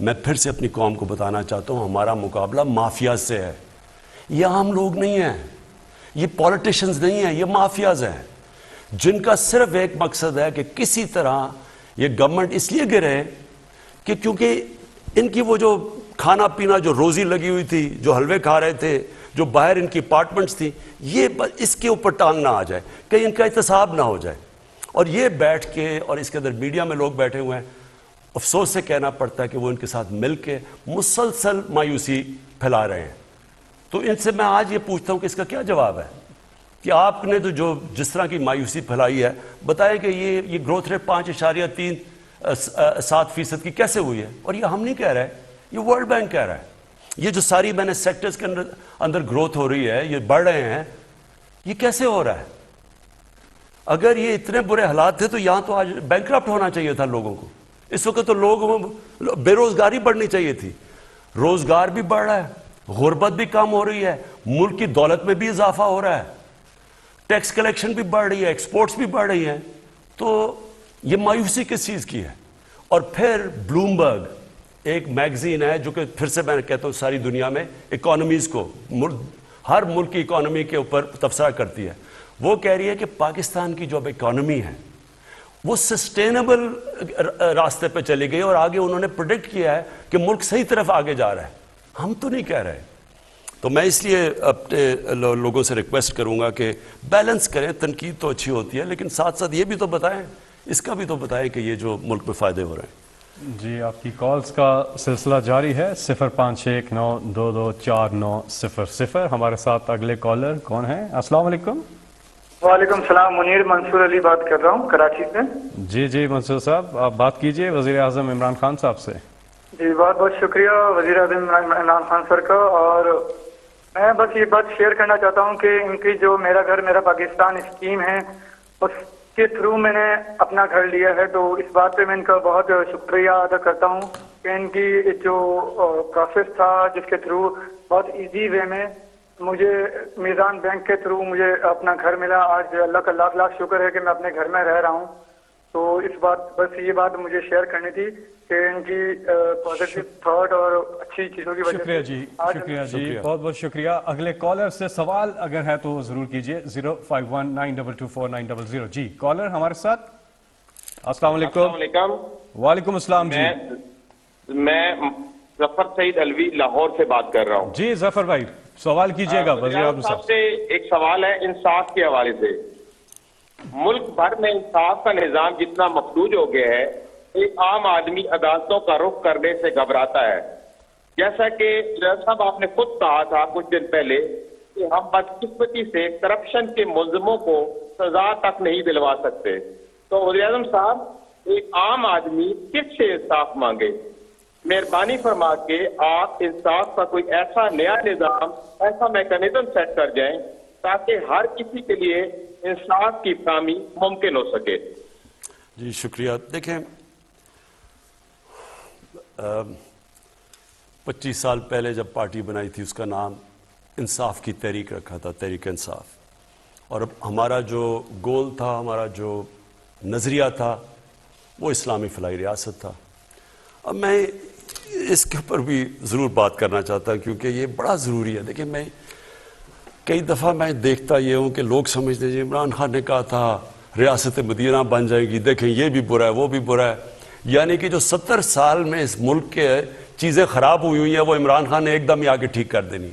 میں پھر سے اپنی قوم کو بتانا چاہتا ہوں ہمارا مقابلہ مافیا سے ہے. یہ عام لوگ نہیں ہیں, یہ پولیٹیشنز نہیں ہیں, یہ مافیاز ہیں جن کا صرف ایک مقصد ہے کہ کسی طرح یہ گورنمنٹ اس لیے گرے کہ کیونکہ ان کی وہ جو کھانا پینا جو روزی لگی ہوئی تھی, جو حلوے کھا رہے تھے, جو باہر ان کی اپارٹمنٹس تھی, یہ اس کے اوپر ٹانگ نہ آ جائے, کہیں ان کا احتساب نہ ہو جائے. اور یہ بیٹھ کے, اور اس کے اندر میڈیا میں لوگ بیٹھے ہوئے ہیں, افسوس سے کہنا پڑتا ہے کہ وہ ان کے ساتھ مل کے مسلسل مایوسی پھیلا رہے ہیں. تو ان سے میں آج یہ پوچھتا ہوں کہ اس کا کیا جواب ہے کہ آپ نے تو جو جس طرح کی مایوسی پھیلائی ہے, بتائیں کہ یہ گروتھ ریٹ 5.37% کی کیسے ہوئی ہے؟ اور یہ ہم نہیں کہہ رہے, یہ ورلڈ بینک کہہ رہا ہے. یہ جو ساری میں نے سیکٹرز کے اندر گروتھ ہو رہی ہے, یہ بڑھ رہے ہیں, یہ کیسے ہو رہا ہے؟ اگر یہ اتنے برے حالات تھے تو یہاں تو آج بینکرپٹ ہونا چاہیے تھا لوگوں کو. اس وقت تو لوگوں بے روزگاری بڑھنی چاہیے تھی. روزگار بھی بڑھ رہا ہے, غربت بھی کم ہو رہی ہے, ملک کی دولت میں بھی اضافہ ہو رہا ہے, ٹیکس کلیکشن بھی بڑھ رہی ہے, ایکسپورٹس بھی بڑھ رہی ہیں. تو یہ مایوسی کس چیز کی ہے؟ اور پھر بلومبرگ ایک میگزین ہے جو کہ پھر سے میں کہتا ہوں ساری دنیا میں اکانومیز کو, ہر ملک کی اکانومی کے اوپر تبصرہ کرتی ہے. وہ کہہ رہی ہے کہ پاکستان کی جو اب اکانومی ہے وہ سسٹینیبل راستے پہ چلی گئی, اور آگے انہوں نے پریڈکٹ کیا ہے کہ ملک صحیح طرف آگے جا رہا ہے. ہم تو نہیں کہہ رہے. تو میں اس لیے اپنے لوگوں سے ریکویسٹ کروں گا کہ بیلنس کریں. تنقید تو اچھی ہوتی ہے لیکن ساتھ ساتھ یہ بھی تو بتائیں, اس کا بھی تو بتائیں کہ یہ جو ملک میں فائدے ہو رہے ہیں. جی, آپ کی کالز کا سلسلہ جاری ہے. 0519224900. ہمارے ساتھ اگلے کالر کون ہیں؟ السلام علیکم. وعلیکم السلام. منیر منصور علی بات کر رہا ہوں کراچی سے. جی منصور صاحب, آپ بات کیجئے وزیر اعظم عمران خان صاحب سے. جی بہت بہت شکریہ وزیر اعظم عمران خان سر کا. اور میں بس یہ بات شیئر کرنا چاہتا ہوں کہ ان کی جو میرا گھر میرا پاکستان اسکیم ہے اس کے تھرو میں نے اپنا گھر لیا ہے. تو اس بات پہ میں ان کا بہت شکریہ ادا کرتا ہوں کہ ان کی جو پروسیس تھا جس کے تھرو بہت ایزی وے میں مجھے میزان بینک کے تھرو مجھے اپنا گھر ملا. آج اللہ کا لاکھ لاکھ شکر ہے کہ میں اپنے گھر میں رہ رہا ہوں. تو اس بات بس یہ بات مجھے شیئر کرنی تھی کہ ان کی پازیٹیو تھاٹ اور اچھی چیزوں کی وجہ سے. شکریہ جی, بہت بہت شکریہ. اگلے کالر سے سوال اگر ہے تو ضرور کیجئے. 0519224900. جی کالر ہمارے ساتھ. السلام علیکم. وعلیکم السلام. جی میں ظفر سعید الوی لاہور سے بات کر رہا ہوں. جی ظفر بھائی سوال کیجئے گا وزیر اعظم صاحب سے. ایک سوال ہے انصاف کے حوالے سے. ملک بھر میں انصاف کا نظام جتنا مفلوج ہو گیا ہے, ایک عام آدمی عدالتوں کا رخ کرنے سے گھبراتا ہے. جیسا کہ صاحب آپ نے خود کہا تھا کچھ دن پہلے کہ ہم بدقسمتی سے کرپشن کے ملزموں کو سزا تک نہیں دلوا سکتے. تو وزیر اعظم صاحب ایک عام آدمی کس سے انصاف مانگے؟ مہربانی فرما کے آپ انصاف کا کوئی ایسا نیا نظام, ایسا میکانزم سیٹ کر جائیں تاکہ ہر کسی کے لیے انصاف کی فراہمی ممکن ہو سکے. جی شکریہ. دیکھیں 25 سال پہلے جب پارٹی بنائی تھی اس کا نام انصاف کی تحریک رکھا تھا, تحریک انصاف. اور اب ہمارا جو گول تھا, ہمارا جو نظریہ تھا وہ اسلامی فلاحی ریاست تھا. اب میں اس کے اوپر بھی ضرور بات کرنا چاہتا ہوں کیونکہ یہ بڑا ضروری ہے. دیکھیں میں کئی دفعہ میں دیکھتا یہ ہوں کہ لوگ سمجھتے ہیں عمران خان نے کہا تھا ریاست مدینہ بن جائے گی, دیکھیں یہ بھی برا ہے وہ بھی برا ہے. یعنی کہ جو 70 سال میں اس ملک کے چیزیں خراب ہوئی ہیں وہ عمران خان نے ایک دم ہی آگے ٹھیک کر دینی ہے.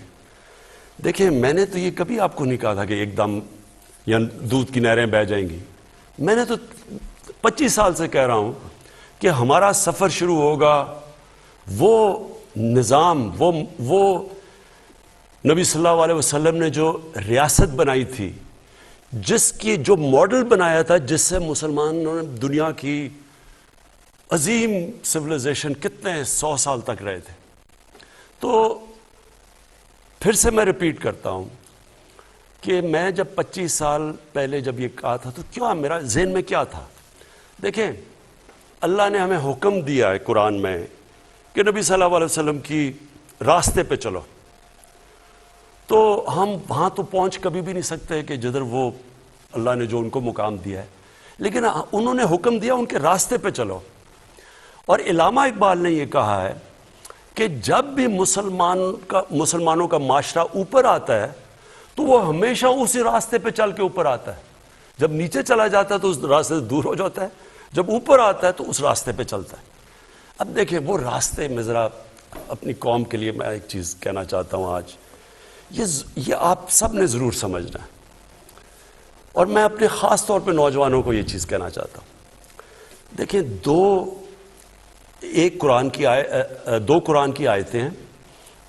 دیکھیں میں نے تو یہ کبھی آپ کو نہیں کہا تھا کہ ایک دم یا دودھ کی نہریں بہہ جائیں گی. میں نے تو 25 سال سے کہہ رہا ہوں کہ ہمارا سفر شروع ہوگا وہ نظام, وہ نبی صلی اللہ علیہ وسلم نے جو ریاست بنائی تھی, جس کی جو ماڈل بنایا تھا, جس سے مسلمانوں نے دنیا کی عظیم سویلائزیشن کتنے 100 سال تک رہے تھے. تو پھر سے میں ریپیٹ کرتا ہوں کہ میں جب 25 سال پہلے جب یہ کہا تھا تو کیا میرا ذہن میں کیا تھا. دیکھیں اللہ نے ہمیں حکم دیا ہے قرآن میں کہ نبی صلی اللہ علیہ وسلم کی راستے پہ چلو. تو ہم وہاں تو پہنچ کبھی بھی نہیں سکتے کہ جدھر وہ اللہ نے جو ان کو مقام دیا ہے, لیکن انہوں نے حکم دیا ان کے راستے پہ چلو. اور علامہ اقبال نے یہ کہا ہے کہ جب بھی مسلمانوں کا معاشرہ اوپر آتا ہے تو وہ ہمیشہ اسی راستے پہ چل کے اوپر آتا ہے. جب نیچے چلا جاتا ہے تو اس راستے سے دور ہو جاتا ہے, جب اوپر آتا ہے تو اس راستے پہ چلتا ہے. اب دیکھیں وہ راستے میں ذرا اپنی قوم کے لیے میں ایک چیز کہنا چاہتا ہوں آج, یہ آپ سب نے ضرور سمجھنا ہے, اور میں اپنے خاص طور پہ نوجوانوں کو یہ چیز کہنا چاہتا ہوں. دیکھیں دو قرآن کی آیتیں ہیں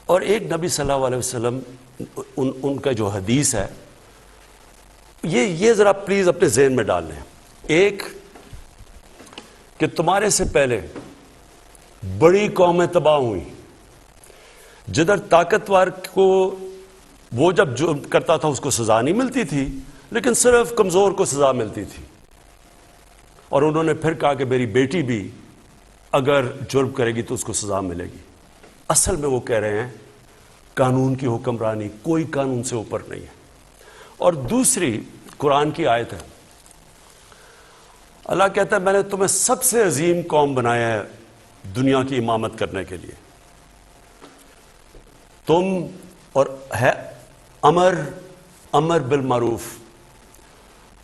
اور ایک نبی صلی اللہ علیہ وسلم ان کا جو حدیث ہے, یہ ذرا پلیز اپنے ذہن میں ڈال لیں. ایک کہ تمہارے سے پہلے بڑی قومیں تباہ ہوئیں, جدھر طاقتور کو وہ جب جرم کرتا تھا اس کو سزا نہیں ملتی تھی, لیکن صرف کمزور کو سزا ملتی تھی. اور انہوں نے پھر کہا کہ میری بیٹی بھی اگر جرم کرے گی تو اس کو سزا ملے گی. اصل میں وہ کہہ رہے ہیں قانون کی حکمرانی, کوئی قانون سے اوپر نہیں ہے. اور دوسری قرآن کی آیت ہے, اللہ کہتا ہے میں نے تمہیں سب سے عظیم قوم بنایا ہے دنیا کی امامت کرنے کے لیے. تم اور ہے امر بالمعروف,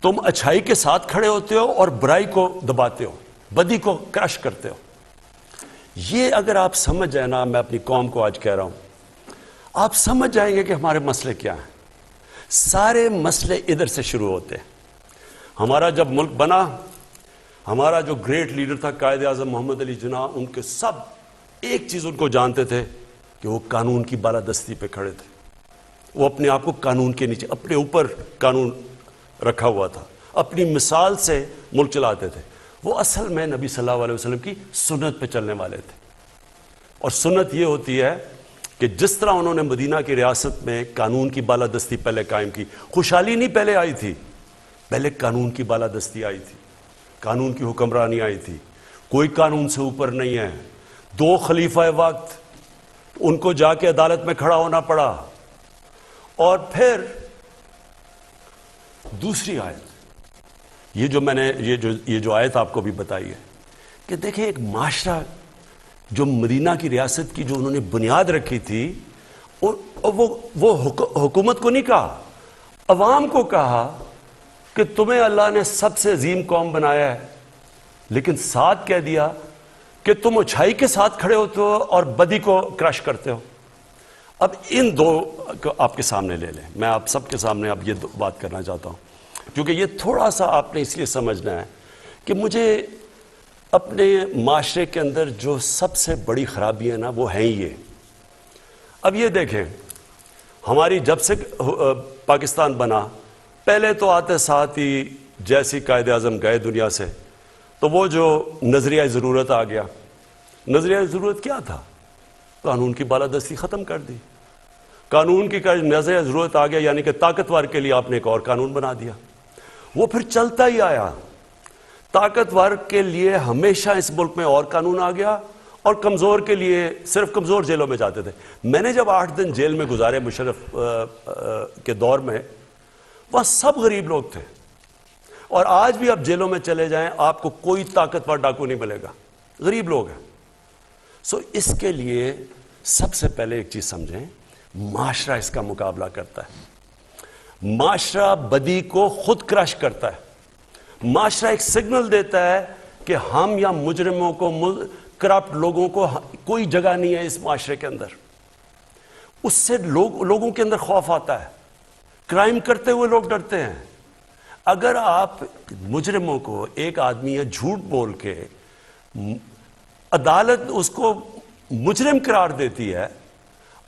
تم اچھائی کے ساتھ کھڑے ہوتے ہو اور برائی کو دباتے ہو, بدی کو کرش کرتے ہو. یہ اگر آپ سمجھ جائیں نا, میں اپنی قوم کو آج کہہ رہا ہوں, آپ سمجھ جائیں گے کہ ہمارے مسئلے کیا ہیں. سارے مسئلے ادھر سے شروع ہوتے ہیں. ہمارا جب ملک بنا, ہمارا جو گریٹ لیڈر تھا قائد اعظم محمد علی جناح, ان کے سب ایک چیز ان کو جانتے تھے کہ وہ قانون کی بالادستی پہ کھڑے تھے. وہ اپنے آپ کو قانون کے نیچے, اپنے اوپر قانون رکھا ہوا تھا, اپنی مثال سے ملک چلاتے تھے. وہ اصل میں نبی صلی اللہ علیہ وسلم کی سنت پہ چلنے والے تھے. اور سنت یہ ہوتی ہے کہ جس طرح انہوں نے مدینہ کی ریاست میں قانون کی بالادستی پہلے قائم کی, خوشحالی نہیں پہلے آئی تھی, پہلے قانون کی بالادستی آئی تھی, قانون کی حکمرانی آئی تھی. کوئی قانون سے اوپر نہیں ہے. 2 خلیفہ وقت ان کو جا کے عدالت میں کھڑا ہونا پڑا. اور پھر دوسری آیت, یہ جو میں نے یہ جو آیت آپ کو بھی بتائی ہے کہ دیکھیں ایک معاشرہ جو مدینہ کی ریاست کی جو انہوں نے بنیاد رکھی تھی, وہ حکومت کو نہیں کہا, عوام کو کہا کہ تمہیں اللہ نے سب سے عظیم قوم بنایا ہے, لیکن ساتھ کہہ دیا کہ تم اچھائی کے ساتھ کھڑے ہوتے ہو اور بدی کو کرش کرتے ہو. اب ان دو کو آپ کے سامنے لے لیں. میں آپ سب کے سامنے اب یہ بات کرنا چاہتا ہوں, کیونکہ یہ تھوڑا سا آپ نے اس لیے سمجھنا ہے کہ مجھے اپنے معاشرے کے اندر جو سب سے بڑی خرابی ہے نا, وہ ہیں یہ. اب یہ دیکھیں, ہماری جب سے پاکستان بنا, پہلے تو آتے ساتھ ہی جیسی قائد اعظم گئے دنیا سے, تو وہ جو نظریہ ضرورت آ گیا. نظریہ ضرورت کیا تھا؟ قانون کی بالادستی ختم کر دی. قانون کی نظریہ ضرورت آ گیا, یعنی کہ طاقتور کے لیے آپ نے ایک اور قانون بنا دیا. وہ پھر چلتا ہی آیا. طاقتور کے لیے ہمیشہ اس ملک میں اور قانون آ گیا, اور کمزور کے لیے صرف کمزور جیلوں میں جاتے تھے. میں نے جب 8 دن جیل میں گزارے مشرف کے دور میں, وہاں سب غریب لوگ تھے. اور آج بھی آپ جیلوں میں چلے جائیں, آپ کو کوئی طاقتور ڈاکو نہیں ملے گا, غریب لوگ ہیں. سو اس کے لیے سب سے پہلے ایک چیز سمجھیں, معاشرہ اس کا مقابلہ کرتا ہے. معاشرہ بدی کو خود کرش کرتا ہے. معاشرہ ایک سگنل دیتا ہے کہ ہم یا مجرموں کو, کرپٹ لوگوں کو کوئی جگہ نہیں ہے اس معاشرے کے اندر. اس سے لوگوں کے اندر خوف آتا ہے. کرائم کرتے ہوئے لوگ ڈرتے ہیں. اگر آپ مجرموں کو, ایک آدمی ہے جھوٹ بول کے, عدالت اس کو مجرم قرار دیتی ہے,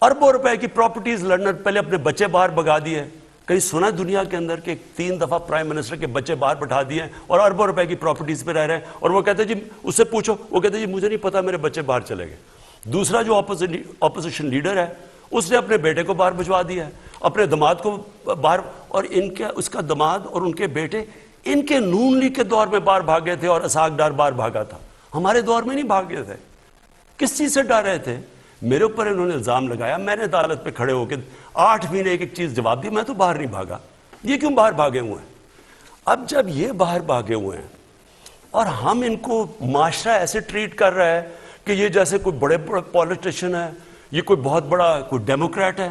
اربوں روپے کی پراپرٹیز لڑنا, پہلے اپنے بچے باہر بھگا دیے. کہیں سنا دنیا کے اندر کہ 3 دفعہ پرائم منسٹر کے بچے باہر بٹھا دیے اور اربوں روپے کی پراپرٹیز پہ رہ رہے ہیں, اور وہ کہتے ہیں جی اس سے پوچھو, وہ کہتے ہیں جی مجھے نہیں پتا, میرے بچے باہر چلے گئے. دوسرا جو اپوزیشن لیڈر ہے, اس نے اپنے بیٹے کو باہر بھجوا دیا ہے, اپنے دماد کو باہر, اور اس کا دماد اور ان کے بیٹے ان کے نون لیگ کے دور میں باہر بھاگے تھے, اور اسحاق ڈار باہر بھاگا تھا. ہمارے دور میں نہیں بھاگے تھے. کس چیز سے ڈر رہے تھے؟ میرے اوپر انہوں نے الزام لگایا, میں نے عدالت پہ کھڑے ہو کے 8 مہینے ایک چیز جواب دی, میں تو باہر نہیں بھاگا. یہ کیوں باہر بھاگے ہوئے ہیں؟ اب جب یہ باہر بھاگے ہوئے ہیں اور ہم ان کو معاشرہ ایسے ٹریٹ کر رہا ہے کہ یہ جیسے کوئی بڑے پولیٹیشین ہے, یہ کوئی بہت بڑا کوئی ڈیموکریٹ ہے.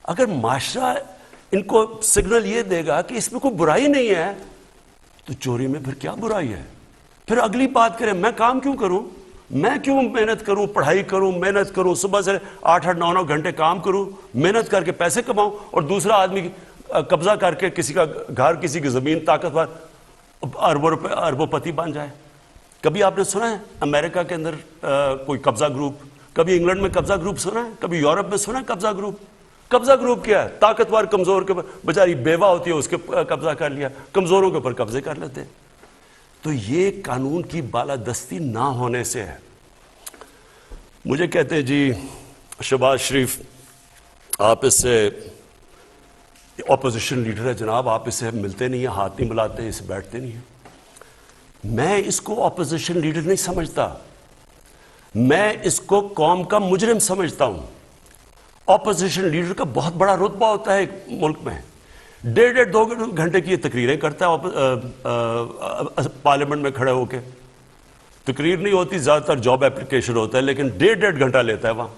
اگر معاشرہ ان کو سگنل یہ دے گا کہ اس میں کوئی برائی نہیں ہے, تو چوری میں پھر کیا برائی ہے؟ پھر اگلی بات کریں, میں کام کیوں کروں, میں کیوں محنت کروں, پڑھائی کروں, محنت کروں, صبح سے 8-9 گھنٹے کام کروں, محنت کر کے پیسے کماؤں, اور دوسرا آدمی قبضہ کر کے کسی کا گھر, کسی کی زمین, طاقتور اربوں پتی بن جائے. کبھی آپ نے سنا ہے امریکہ کے اندر کوئی قبضہ گروپ؟ کبھی انگلینڈ میں قبضہ گروپ سنا ہے؟ کبھی یورپ میں سنا ہے قبضہ گروپ؟ قبضہ گروپ کیا ہے؟ طاقتور کمزور کے بیچاری بیوہ ہوتی ہے, اس کے قبضہ کر لیا, کمزوروں کے اوپر قبضے کر لیتے. تو یہ قانون کی بالادستی نہ ہونے سے ہے. مجھے کہتے ہیں جی شہباز شریف آپ اس سے اپوزیشن لیڈر ہے جناب, آپ اس سے ملتے نہیں ہیں, ہاتھ نہیں ملاتے, اس سے بیٹھتے نہیں ہیں. میں اس کو اپوزیشن لیڈر نہیں سمجھتا, میں اس کو قوم کا مجرم سمجھتا ہوں. اپوزیشن لیڈر کا بہت بڑا رتبہ ہوتا ہے ایک ملک میں, 1.5-2 گھنٹے کی یہ تقریریں کرتا ہے پارلیمنٹ میں کھڑے ہو کے. تقریر نہیں ہوتی, زیادہ تر جاب اپلیکیشن ہوتا ہے, لیکن 1.5 گھنٹہ لیتا ہے وہاں.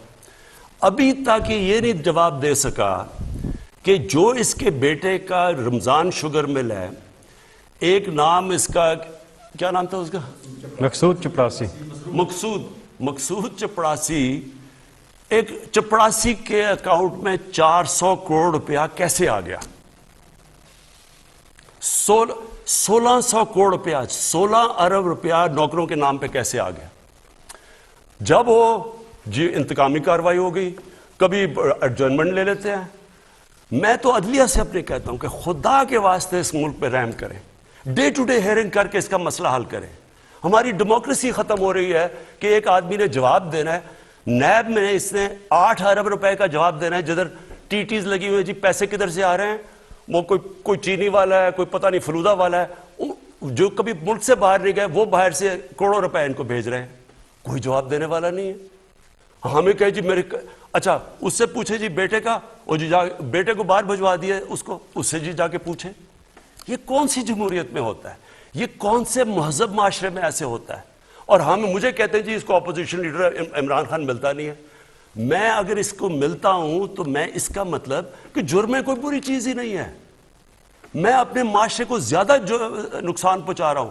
ابھی تک یہ نہیں جواب دے سکا کہ جو اس کے بیٹے کا رمضان شوگر مل ہے, ایک نام اس کا کیا نام تھا اس کا؟ مقصود چپڑاسی. مقصود چپڑاسی, ایک چپڑاسی کے اکاؤنٹ میں 400 کروڑ روپیہ کیسے آ گیا؟ 1600 کروڑ روپیہ, 16 ارب روپیہ نوکروں کے نام پہ کیسے آ گیا؟ جب وہ جی انتقامی کاروائی ہو گئی, کبھی ایڈجرنمنٹ لے لیتے ہیں. میں تو عدلیہ سے اپنے کہتا ہوں کہ خدا کے واسطے اس ملک پہ رحم کریں, ڈے ٹو ڈے ہیئرنگ کر کے اس کا مسئلہ حل کریں. ہماری ڈیموکریسی ختم ہو رہی ہے کہ ایک آدمی نے جواب دینا ہے. نیب میں اس نے 8 ارب روپے کا جواب دینا ہے, جدھر ٹیز لگی ہوئی, جی پیسے کدھر سے آ رہے ہیں, وہ کوئی چینی والا ہے, کوئی پتہ نہیں فلودہ والا ہے, جو کبھی ملک سے باہر نہیں گئے, وہ باہر سے کروڑوں روپے ان کو بھیج رہے ہیں. کوئی جواب دینے والا نہیں ہے. ہمیں کہے جی میرے, اچھا اس سے پوچھے جی بیٹے کا, وہ جی بیٹے کو باہر بھجوا دیا اس کو, اس سے جی جا کے پوچھیں. یہ کون سی جمہوریت میں ہوتا ہے؟ یہ کون سے مہذب معاشرے میں ایسے ہوتا ہے؟ اور مجھے کہتے ہیں جی اس کو اپوزیشن لیڈر عمران خان ملتا نہیں ہے. میں اگر اس کو ملتا ہوں تو میں اس کا مطلب کہ جرم کوئی بری چیز ہی نہیں ہے, میں اپنے معاشرے کو زیادہ نقصان پہنچا رہا ہوں.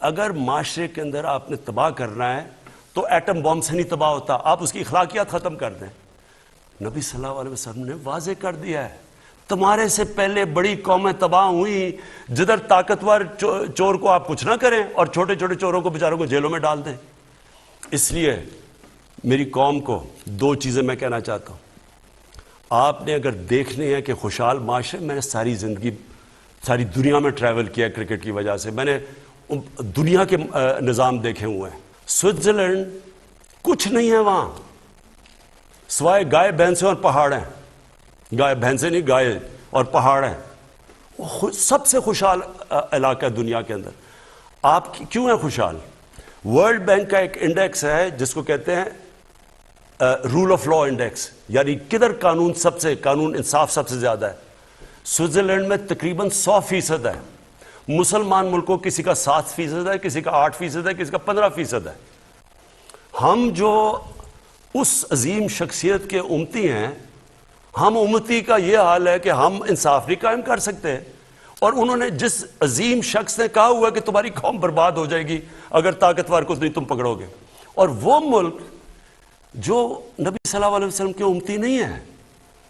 اگر معاشرے کے اندر آپ نے تباہ کرنا ہے تو ایٹم بم سے نہیں تباہ ہوتا, آپ اس کی اخلاقیات ختم کر دیں. نبی صلی اللہ علیہ وسلم نے واضح کر دیا ہے, تمہارے سے پہلے بڑی قومیں تباہ ہوئی جدھر طاقتور چور کو آپ کچھ نہ کریں اور چھوٹے چھوٹے چوروں کو بیچاروں کو جیلوں میں ڈال دیں. اس لیے میری قوم کو 2 چیزیں میں کہنا چاہتا ہوں. آپ نے اگر دیکھنے ہیں کہ خوشحال معاشرے, میں نے ساری زندگی ساری دنیا میں ٹریول کیا کرکٹ کی وجہ سے, میں نے دنیا کے نظام دیکھے ہوئے ہیں. سوئٹزرلینڈ کچھ نہیں ہے وہاں سوائے گائے بھینسیں اور پہاڑ ہیں, گائے بھینسیں نہیں, گائے اور پہاڑ ہیں. سب سے خوشحال علاقہ دنیا کے اندر. آپ کیوں ہیں خوشحال؟ ورلڈ بینک کا ایک انڈیکس ہے جس کو کہتے ہیں رول آف لا انڈیکس, یعنی کدھر قانون انصاف سب سے زیادہ ہے. سوئٹزرلینڈ میں تقریباً 100% ہے. مسلمان ملکوں کسی کا 7% ہے, کسی کا 8% ہے, کسی کا 15% ہے. ہم جو اس عظیم شخصیت کے امتی ہیں, ہم امتی کا یہ حال ہے کہ ہم انصاف نہیں قائم کر سکتے. اور انہوں نے جس عظیم شخص نے کہا ہوا کہ تمہاری قوم برباد ہو جائے گی اگر طاقتور کو نہیں تم پکڑو گے, اور وہ ملک جو نبی صلی اللہ علیہ وسلم کے امتی نہیں ہے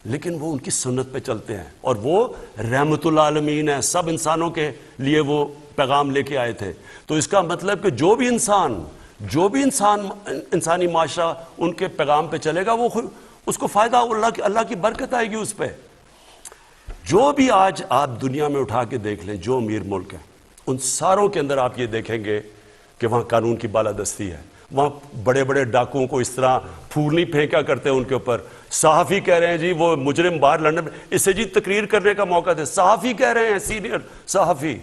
لیکن وہ ان کی سنت پہ چلتے ہیں, اور وہ رحمت العالمین ہیں, سب انسانوں کے لیے وہ پیغام لے کے آئے تھے. تو اس کا مطلب کہ جو بھی انسان انسانی معاشرہ ان کے پیغام پہ چلے گا, وہ اس کو فائدہ, اللہ کی برکت آئے گی اس پہ. جو بھی آج آپ دنیا میں اٹھا کے دیکھ لیں جو امیر ملک ہیں, ان ساروں کے اندر آپ یہ دیکھیں گے کہ وہاں قانون کی بالادستی ہے. وہاں بڑے بڑے ڈاکوؤں کو اس طرح پھول نہیں پھینکا کرتے ان کے اوپر. صحافی کہہ رہے ہیں جی وہ مجرم باہر لندن میں, اس سے جی تقریر کرنے کا موقع دے. صحافی کہہ رہے ہیں, سینئر صحافی,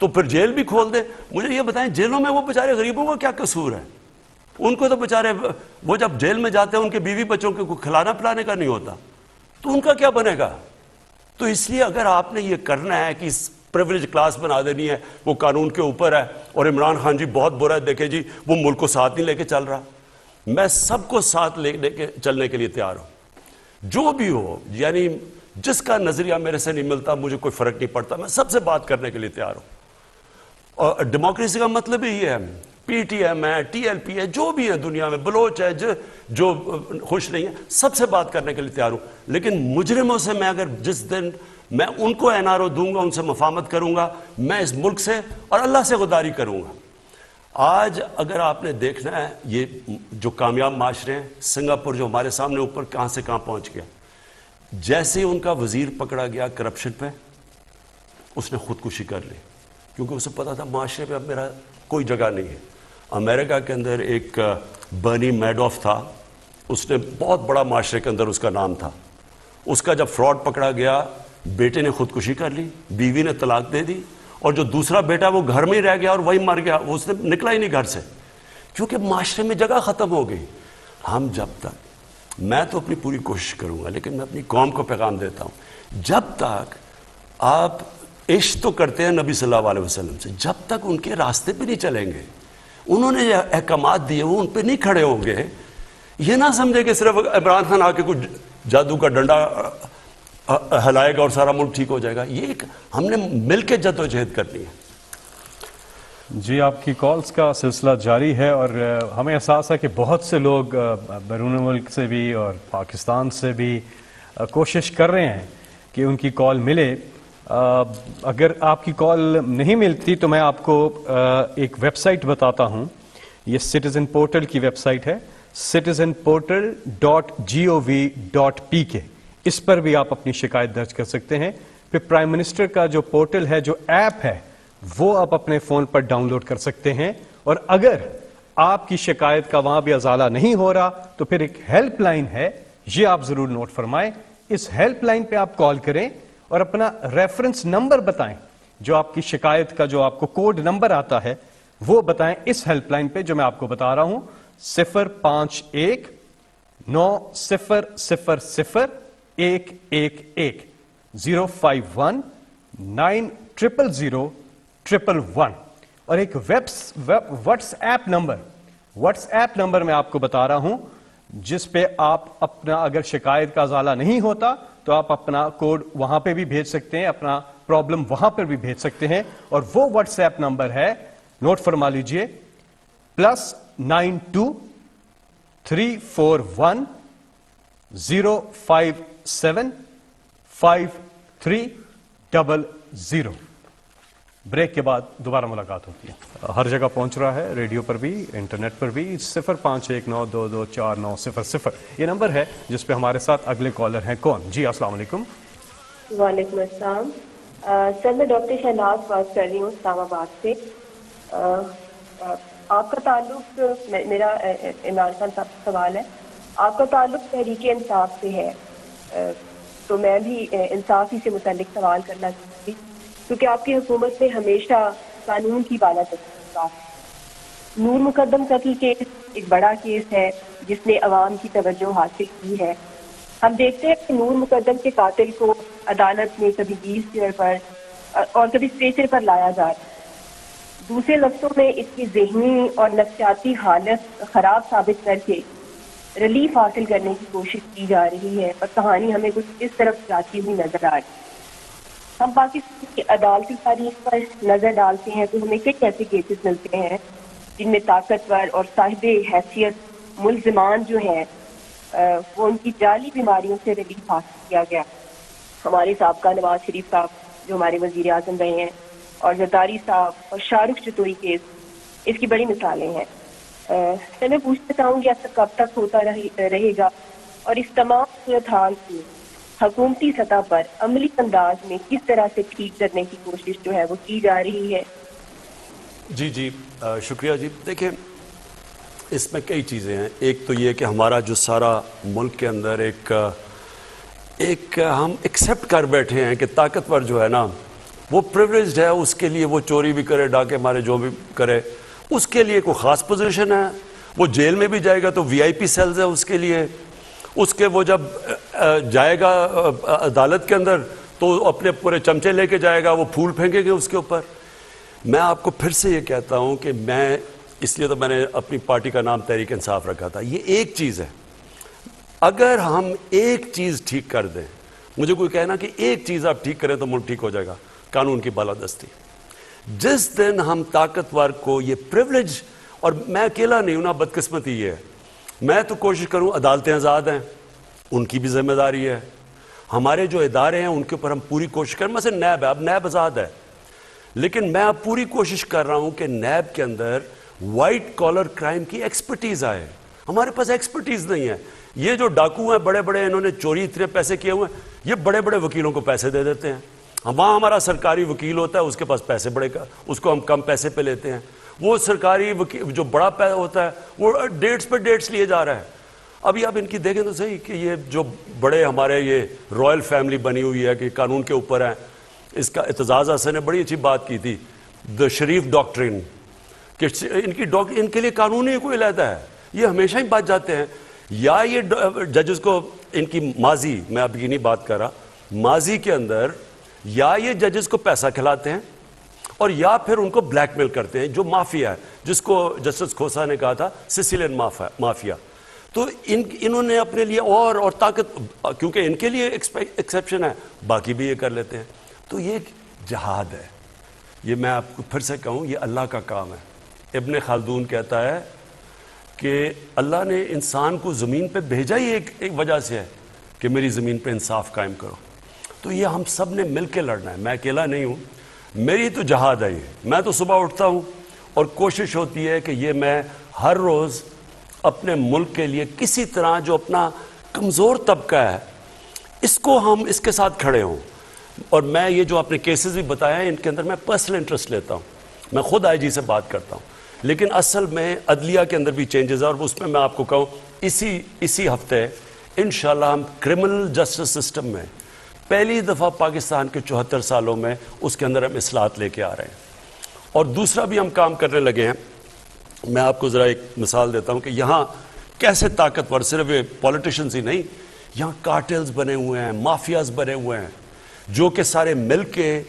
تو پھر جیل بھی کھول دیں. مجھے یہ بتائیں جیلوں میں وہ بیچارے غریبوں کا کیا قصور ہے؟ ان کو تو بیچارے وہ جب جیل میں جاتے ہیں ان کے بیوی بچوں کو کھلانا پلانے کا نہیں ہوتا, تو ان کا کیا بنے گا؟ تو اس لیے اگر آپ نے یہ کرنا ہے کہ اس پریولیج کلاس بنا دینی ہے، وہ قانون کے اوپر ہے، اور عمران خان جی بہت برا ہے، دیکھیں جی وہ ملک کو ساتھ نہیں لے کے چل رہا. میں سب کو ساتھ لے کے چلنے کے لیے تیار ہوں، جو بھی ہو. یعنی جس کا نظریہ میرے سے نہیں ملتا مجھے کوئی فرق نہیں پڑتا، میں سب سے بات کرنے کے لیے تیار ہوں. اور ڈیموکریسی کا مطلب ہی ہے، پی ٹی ایم ہے، ٹی ایل پی ہے، جو بھی ہے دنیا میں، بلوچ ہے، جو خوش نہیں ہے، سب سے بات کرنے کے لیے تیار ہوں. لیکن مجرموں سے میں اگر جس دن میں ان کو این آر او دوں گا، ان سے مفاہمت کروں گا، میں اس ملک سے اور اللہ سے غداری کروں گا. آج اگر آپ نے دیکھنا ہے یہ جو کامیاب معاشرے ہیں، سنگاپور جو ہمارے سامنے اوپر کہاں سے کہاں پہنچ گیا، جیسے ان کا وزیر پکڑا گیا کرپشن پہ، اس نے خودکشی کر لی، کیونکہ اسے پتا تھا معاشرے پہ اب میرا کوئی جگہ نہیں ہے. امریکہ کے اندر ایک برنی میڈوف تھا، اس نے بہت بڑا معاشرے کے اندر اس کا نام تھا. اس کا جب فراڈ پکڑا گیا، بیٹے نے خودکشی کر لی، بیوی نے طلاق دے دی، اور جو دوسرا بیٹا وہ گھر میں ہی رہ گیا اور وہی مر گیا، اس نے نکلا ہی نہیں گھر سے، کیونکہ معاشرے میں جگہ ختم ہو گئی. ہم جب تک، میں تو اپنی پوری کوشش کروں گا، لیکن میں اپنی قوم کو پیغام دیتا ہوں، جب تک آپ عشق تو کرتے ہیں نبی صلی اللہ علیہ وسلم سے، جب تک ان کے راستے پہ نہیں چلیں گے، انہوں نے جو احکامات دیے وہ ان پہ نہیں کھڑے ہوں گے. یہ نہ سمجھے کہ صرف عمران خان آ کے کچھ جادو کا ڈنڈا ہلائے گا اور سارا ملک ٹھیک ہو جائے گا. یہ ایک ہم نے مل کے جدوجہد کرنی ہے. جی آپ کی کالز کا سلسلہ جاری ہے، اور ہمیں احساس ہے کہ بہت سے لوگ بیرون ملک سے بھی اور پاکستان سے بھی کوشش کر رہے ہیں کہ ان کی کال ملے. اگر آپ کی کال نہیں ملتی تو میں آپ کو ایک ویب سائٹ بتاتا ہوں. یہ سٹیزن پورٹل کی ویب سائٹ ہے، citizenportal.gov.pk. اس پر بھی آپ اپنی شکایت درج کر سکتے ہیں. پھر پرائم منسٹر کا جو پورٹل ہے، جو ایپ ہے، وہ آپ اپنے فون پر ڈاؤن لوڈ کر سکتے ہیں. اور اگر آپ کی شکایت کا وہاں بھی ازالہ نہیں ہو رہا تو پھر ایک ہیلپ لائن ہے، یہ آپ ضرور نوٹ فرمائیں. اس ہیلپ لائن پہ آپ کال کریں اور اپنا ریفرنس نمبر بتائیں، جو آپ کی شکایت کا جو آپ کو کوڈ نمبر آتا ہے وہ بتائیں اس ہیلپ لائن پہ جو میں آپ کو بتا رہا ہوں، 051-900-111 051-900-111. اور ایک واٹس ایپ نمبر میں آپ کو بتا رہا ہوں، جس پہ آپ اپنا اگر شکایت کا ازالہ نہیں ہوتا تو آپ اپنا کوڈ وہاں پہ بھی بھیج سکتے ہیں، اپنا پرابلم وہاں پر بھی بھیج سکتے ہیں. اور وہ واٹس ایپ نمبر ہے، نوٹ فرما لیجئے، +92-341-057-5300. بریک کے بعد دوبارہ ملاقات ہوتی ہے. ہر جگہ پہنچ رہا ہے، ریڈیو پر بھی، انٹرنیٹ پر بھی. 0519224000 یہ نمبر ہے جس پہ ہمارے ساتھ اگلے کالر ہیں. کون؟ جی السلام علیکم. وعلیکم السلام. سر میں ڈاکٹر شہناز بات کر رہی ہوں اسلام آباد سے. آپ کا تعلق، میرا عمران خان صاحب کا سوال ہے، آپ کا تعلق تحریک انصاف سے ہے، تو میں بھی انصاف ہی سے متعلق سوال کرنا چاہتی ہوں، کیونکہ آپ کی حکومت میں ہمیشہ قانون کی بالا ترجیح. نور مقدم قتل کیس ایک بڑا کیس ہے جس نے عوام کی توجہ حاصل کی ہے. ہم دیکھتے ہیں کہ نور مقدم کے قاتل کو عدالت میں کبھی 20 چیئر پر اور کبھی اسٹریچر پر لایا جا رہا ہے. دوسرے لفظوں میں اس کی ذہنی اور نفسیاتی حالت خراب ثابت کر کے ریلیف حاصل کرنے کی کوشش کی جا رہی ہے، اور کہانی ہمیں کچھ اس طرف جاتی ہوئی نظر آ رہی ہے. ہم پاکستان کی عدالتی تاریخ پر نظر ڈالتے ہیں تو ہمیں کئی ایسے کیسز ملتے ہیں جن میں طاقتور اور صاحب حیثیت ملزمان جو ہیں وہ ان کی جعلی بیماریوں سے ریلیف حاصل کیا گیا. ہمارے سابقہ نواز شریف صاحب جو ہمارے وزیر اعظم رہے ہیں، اور زرداری صاحب اور شاہ رخ چتوئی کیس اس کی بڑی مثالیں ہیں. میں پوچھنا چاہوں گی ایسا کب تک ہوتا رہے گا، اور اس تمام صورتحال کو حکومتی سطح پر عملی انداز میں کس طرح سے ٹھیک کرنے کی کوشش جو ہے وہ کی جا رہی ہے؟ جی شکریہ جی. دیکھیں اس میں کئی چیزیں ہیں. ایک تو یہ کہ ہمارا جو سارا ملک کے اندر ایک ہم ایکسیپٹ کر بیٹھے ہیں کہ طاقتور جو ہے نا وہ پریولیجڈ ہے، اس کے لیے وہ چوری بھی کرے، ڈاکے مارے، جو بھی کرے، اس کے لیے کوئی خاص پوزیشن ہے. وہ جیل میں بھی جائے گا تو VIP سیلز ہے اس کے لیے. اس کے وہ جب جائے گا عدالت کے اندر تو اپنے پورے چمچے لے کے جائے گا, وہ پھول پھینکیں گے اس کے اوپر. میں آپ کو پھر سے یہ کہتا ہوں کہ میں اس لیے تو میں نے اپنی پارٹی کا نام تحریک انصاف رکھا تھا. یہ ایک چیز ہے, اگر ہم ایک چیز ٹھیک کر دیں, مجھے کوئی کہنا کہ ایک چیز آپ ٹھیک کریں تو ملک ٹھیک ہو جائے گا, قانون کی بالادستی. جس دن ہم طاقتور کو یہ پریولیج, اور میں اکیلا نہیں ہوں نا, بدقسمتی یہ ہے, میں تو کوشش کروں, عدالتیں آزاد ہیں, ان کی بھی ذمہ داری ہے, ہمارے جو ادارے ہیں ان کے اوپر ہم پوری کوشش کریں. مثلا نیب ہے, اب نیب آزاد ہے, لیکن میں اب پوری کوشش کر رہا ہوں کہ نیب کے اندر وائٹ کالر کرائم کی ایکسپرٹیز آئے. ہمارے پاس ایکسپرٹیز نہیں ہے. یہ جو ڈاکو ہیں بڑے بڑے, انہوں نے چوری اتنے پیسے کیے ہوئے ہیں, یہ بڑے بڑے وکیلوں کو پیسے دے دیتے ہیں. وہاں ہمارا سرکاری وکیل ہوتا ہے, اس کے پاس پیسے بڑے کا, اس کو ہم کم پیسے پہ لیتے ہیں. وہ سرکاری وکیل جو بڑا پیسہ ہوتا ہے وہ ڈیٹس پہ ڈیٹس لیے جا رہا ہے. ابھی آپ ان کی دیکھیں تو صحیح کہ یہ جو بڑے ہمارے یہ رائل فیملی بنی ہوئی ہے کہ قانون کے اوپر ہیں, اس کا اعتزاز حسن نے بڑی اچھی بات کی تھی, دا شریف ڈاکٹرین, کہ ان کے لیے قانون ہی کوئی علیحدہ ہے. یہ ہمیشہ ہی بات جاتے ہیں, یا یہ ججز کو ان کی ماضی, میں اب یہ نہیں بات کر رہا, ماضی کے اندر یا یہ ججز کو پیسہ کھلاتے ہیں اور یا پھر ان کو بلیک میل کرتے ہیں, جو مافیا ہے, جس کو جسٹس کھوسا نے کہا تھا سسیلین مافیا. تو انہوں نے اپنے لیے اور طاقت, کیونکہ ان کے لیے ایکسیپشن ہے, باقی بھی یہ کر لیتے ہیں. تو یہ ایک جہاد ہے. یہ میں آپ کو پھر سے کہوں, یہ اللہ کا کام ہے. ابن خلدون کہتا ہے کہ اللہ نے انسان کو زمین پہ بھیجا ہی ایک وجہ سے ہے کہ میری زمین پہ انصاف قائم کرو. تو یہ ہم سب نے مل کے لڑنا ہے, میں اکیلا نہیں ہوں, میری تو جہاد ہے یہ. میں تو صبح اٹھتا ہوں اور کوشش ہوتی ہے کہ یہ میں ہر روز اپنے ملک کے لیے کسی طرح جو اپنا کمزور طبقہ ہے اس کو ہم اس کے ساتھ کھڑے ہوں. اور میں یہ جو آپ نے کیسز بھی بتایا ہیں ان کے اندر میں پرسنل انٹرسٹ لیتا ہوں, میں خود آئی جی سے بات کرتا ہوں, لیکن اصل میں عدلیہ کے اندر بھی چینجز ہے. اور اس میں آپ کو کہوں اسی ہفتے انشاءاللہ ہم کرمنل جسٹس سسٹم میں پہلی دفعہ پاکستان کے 74 سالوں میں اس کے اندر ہم اصلاحات لے کے آ رہے ہیں. اور دوسرا بھی ہم کام کرنے لگے ہیں. میں آپ کو ذرا ایک مثال دیتا ہوں کہ یہاں کیسے طاقتور, صرف یہ پولیٹیشنز ہی نہیں, یہاں کارٹلز بنے ہوئے ہیں, مافیاز بنے ہوئے ہیں, جو کہ سارے مل کے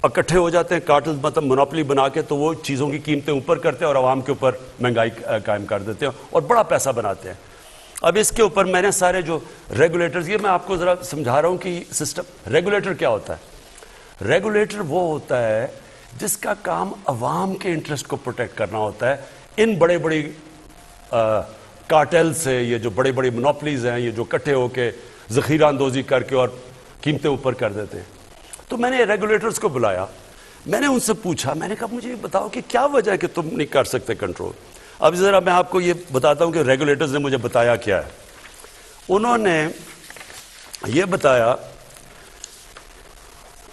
اکٹھے ہو جاتے ہیں. کارٹلز مطلب مونوپلی بنا کے, تو وہ چیزوں کی قیمتیں اوپر کرتے ہیں اور عوام کے اوپر مہنگائی قائم کر دیتے ہیں اور بڑا پیسہ بناتے ہیں. اب اس کے اوپر میں نے سارے جو ریگولیٹرز, یہ میں آپ کو ذرا سمجھا رہا ہوں کہ سسٹم, ریگولیٹر کیا ہوتا ہے. ریگولیٹر وہ ہوتا ہے جس کا کام عوام کے انٹرسٹ کو پروٹیکٹ کرنا ہوتا ہے. ان بڑے بڑی کارٹل سے, یہ جو بڑے بڑی مونوپلیز ہیں, یہ جو اکٹھے ہو کے ذخیرہ اندوزی کر کے اور قیمتیں اوپر کر دیتے ہیں. تو میں نے ریگولیٹرز کو بلایا, میں نے ان سے پوچھا, میں نے کہا مجھے بتاؤ کہ کیا وجہ ہے کہ تم نہیں کر سکتے کنٹرول. اب ذرا میں آپ کو یہ بتاتا ہوں کہ ریگولیٹرز نے مجھے بتایا کیا ہے. انہوں نے یہ بتایا,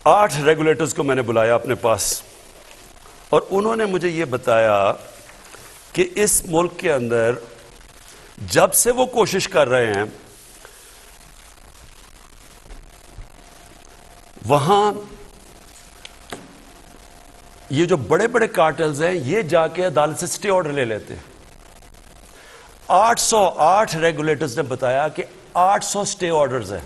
8 ریگولیٹرز کو میں نے بلایا اپنے پاس, اور انہوں نے مجھے یہ بتایا کہ اس ملک کے اندر جب سے وہ کوشش کر رہے ہیں وہاں یہ جو بڑے بڑے کارٹلز ہیں یہ جا کے عدالت سے سٹے آرڈر لے لیتے ہیں. 808 ریگولیٹرز نے بتایا کہ 800 سٹے آرڈرز ہیں.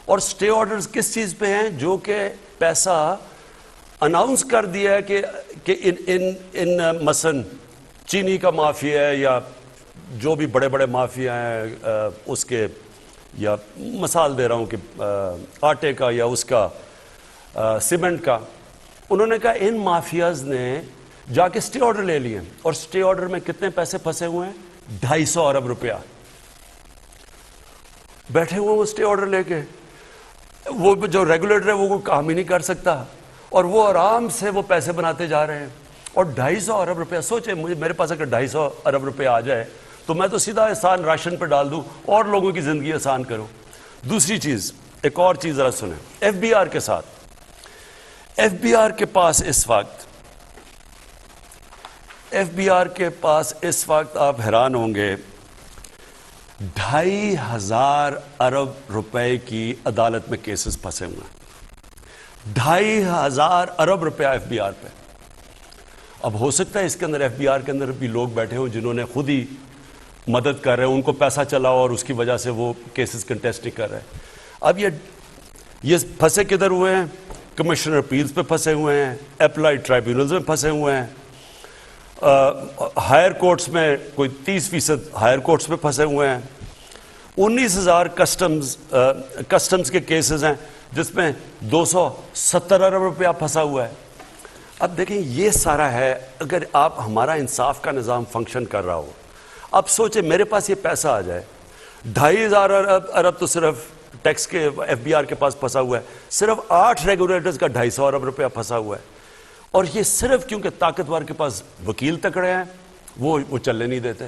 اور سٹے آرڈرز کس چیز پہ ہیں؟ جو کہ پیسہ اناؤنس کر دیا ہے کہ ان مثلا چینی کا مافیا ہے یا جو بھی بڑے بڑے مافیا ہیں اس کے, یا مثال دے رہا ہوں کہ آٹے کا یا اس کا سیمنٹ کا, انہوں نے کہا ان مافیاز نے جا کے سٹے آرڈر لے لیے, اور سٹے آرڈر میں کتنے پیسے پھنسے ہوئے ہیں؟ 250 ارب روپیہ بیٹھے ہوئے وہ سٹے آرڈر لے کے. وہ جو ریگولیٹر ہے وہ کوئی کام ہی نہیں کر سکتا, اور وہ آرام سے وہ پیسے بناتے جا رہے ہیں. اور 250 ارب روپیہ, سوچیں میرے پاس اگر 250 ارب روپیہ آ جائے تو میں تو سیدھا احسان راشن پہ ڈال دوں اور لوگوں کی زندگی آسان کروں. دوسری چیز, ایک اور چیز ذرا سنیں, ایف بی آر کے ساتھ, ایف بی آر کے پاس اس وقت آپ حیران ہوں گے 2500 ارب روپے کی عدالت میں کیسز پھنسے ہوئے ہیں. 2500 ارب روپیہ ایف بی آر پہ. اب ہو سکتا ہے اس کے اندر ایف بی آر کے اندر بھی لوگ بیٹھے ہوں جنہوں نے خود ہی مدد کر رہے ہیں, ان کو پیسہ چلا اور اس کی وجہ سے وہ کیسز کنٹیسٹ نہیں کر رہے. اب یہ پھنسے کدھر ہوئے ہیں؟ کمشنر اپیلز پہ پھنسے ہوئے ہیں، اپلائڈ ٹرائبیونلز میں پھنسے ہوئے ہیں، ہائر کورٹس میں کوئی 30% ہائر کورٹس میں پھنسے ہوئے ہیں، 19,000 کسٹمز کے کیسز ہیں جس میں 270 ارب روپیہ پھنسا ہوا ہے. اب دیکھیں یہ سارا ہے. اگر آپ ہمارا انصاف کا نظام فنکشن کر رہا ہو، اب سوچیں میرے پاس یہ پیسہ آ جائے، 2,500 ارب تو صرف ٹیکس کے ایف بی آر کے پاس پھنسا ہوا ہے، صرف 8 ریگولیٹرز کا 250 ارب روپیہ پھنسا ہوا ہے، اور یہ صرف کیونکہ طاقتور کے پاس وکیل تکڑے ہیں وہ چلنے نہیں دیتے.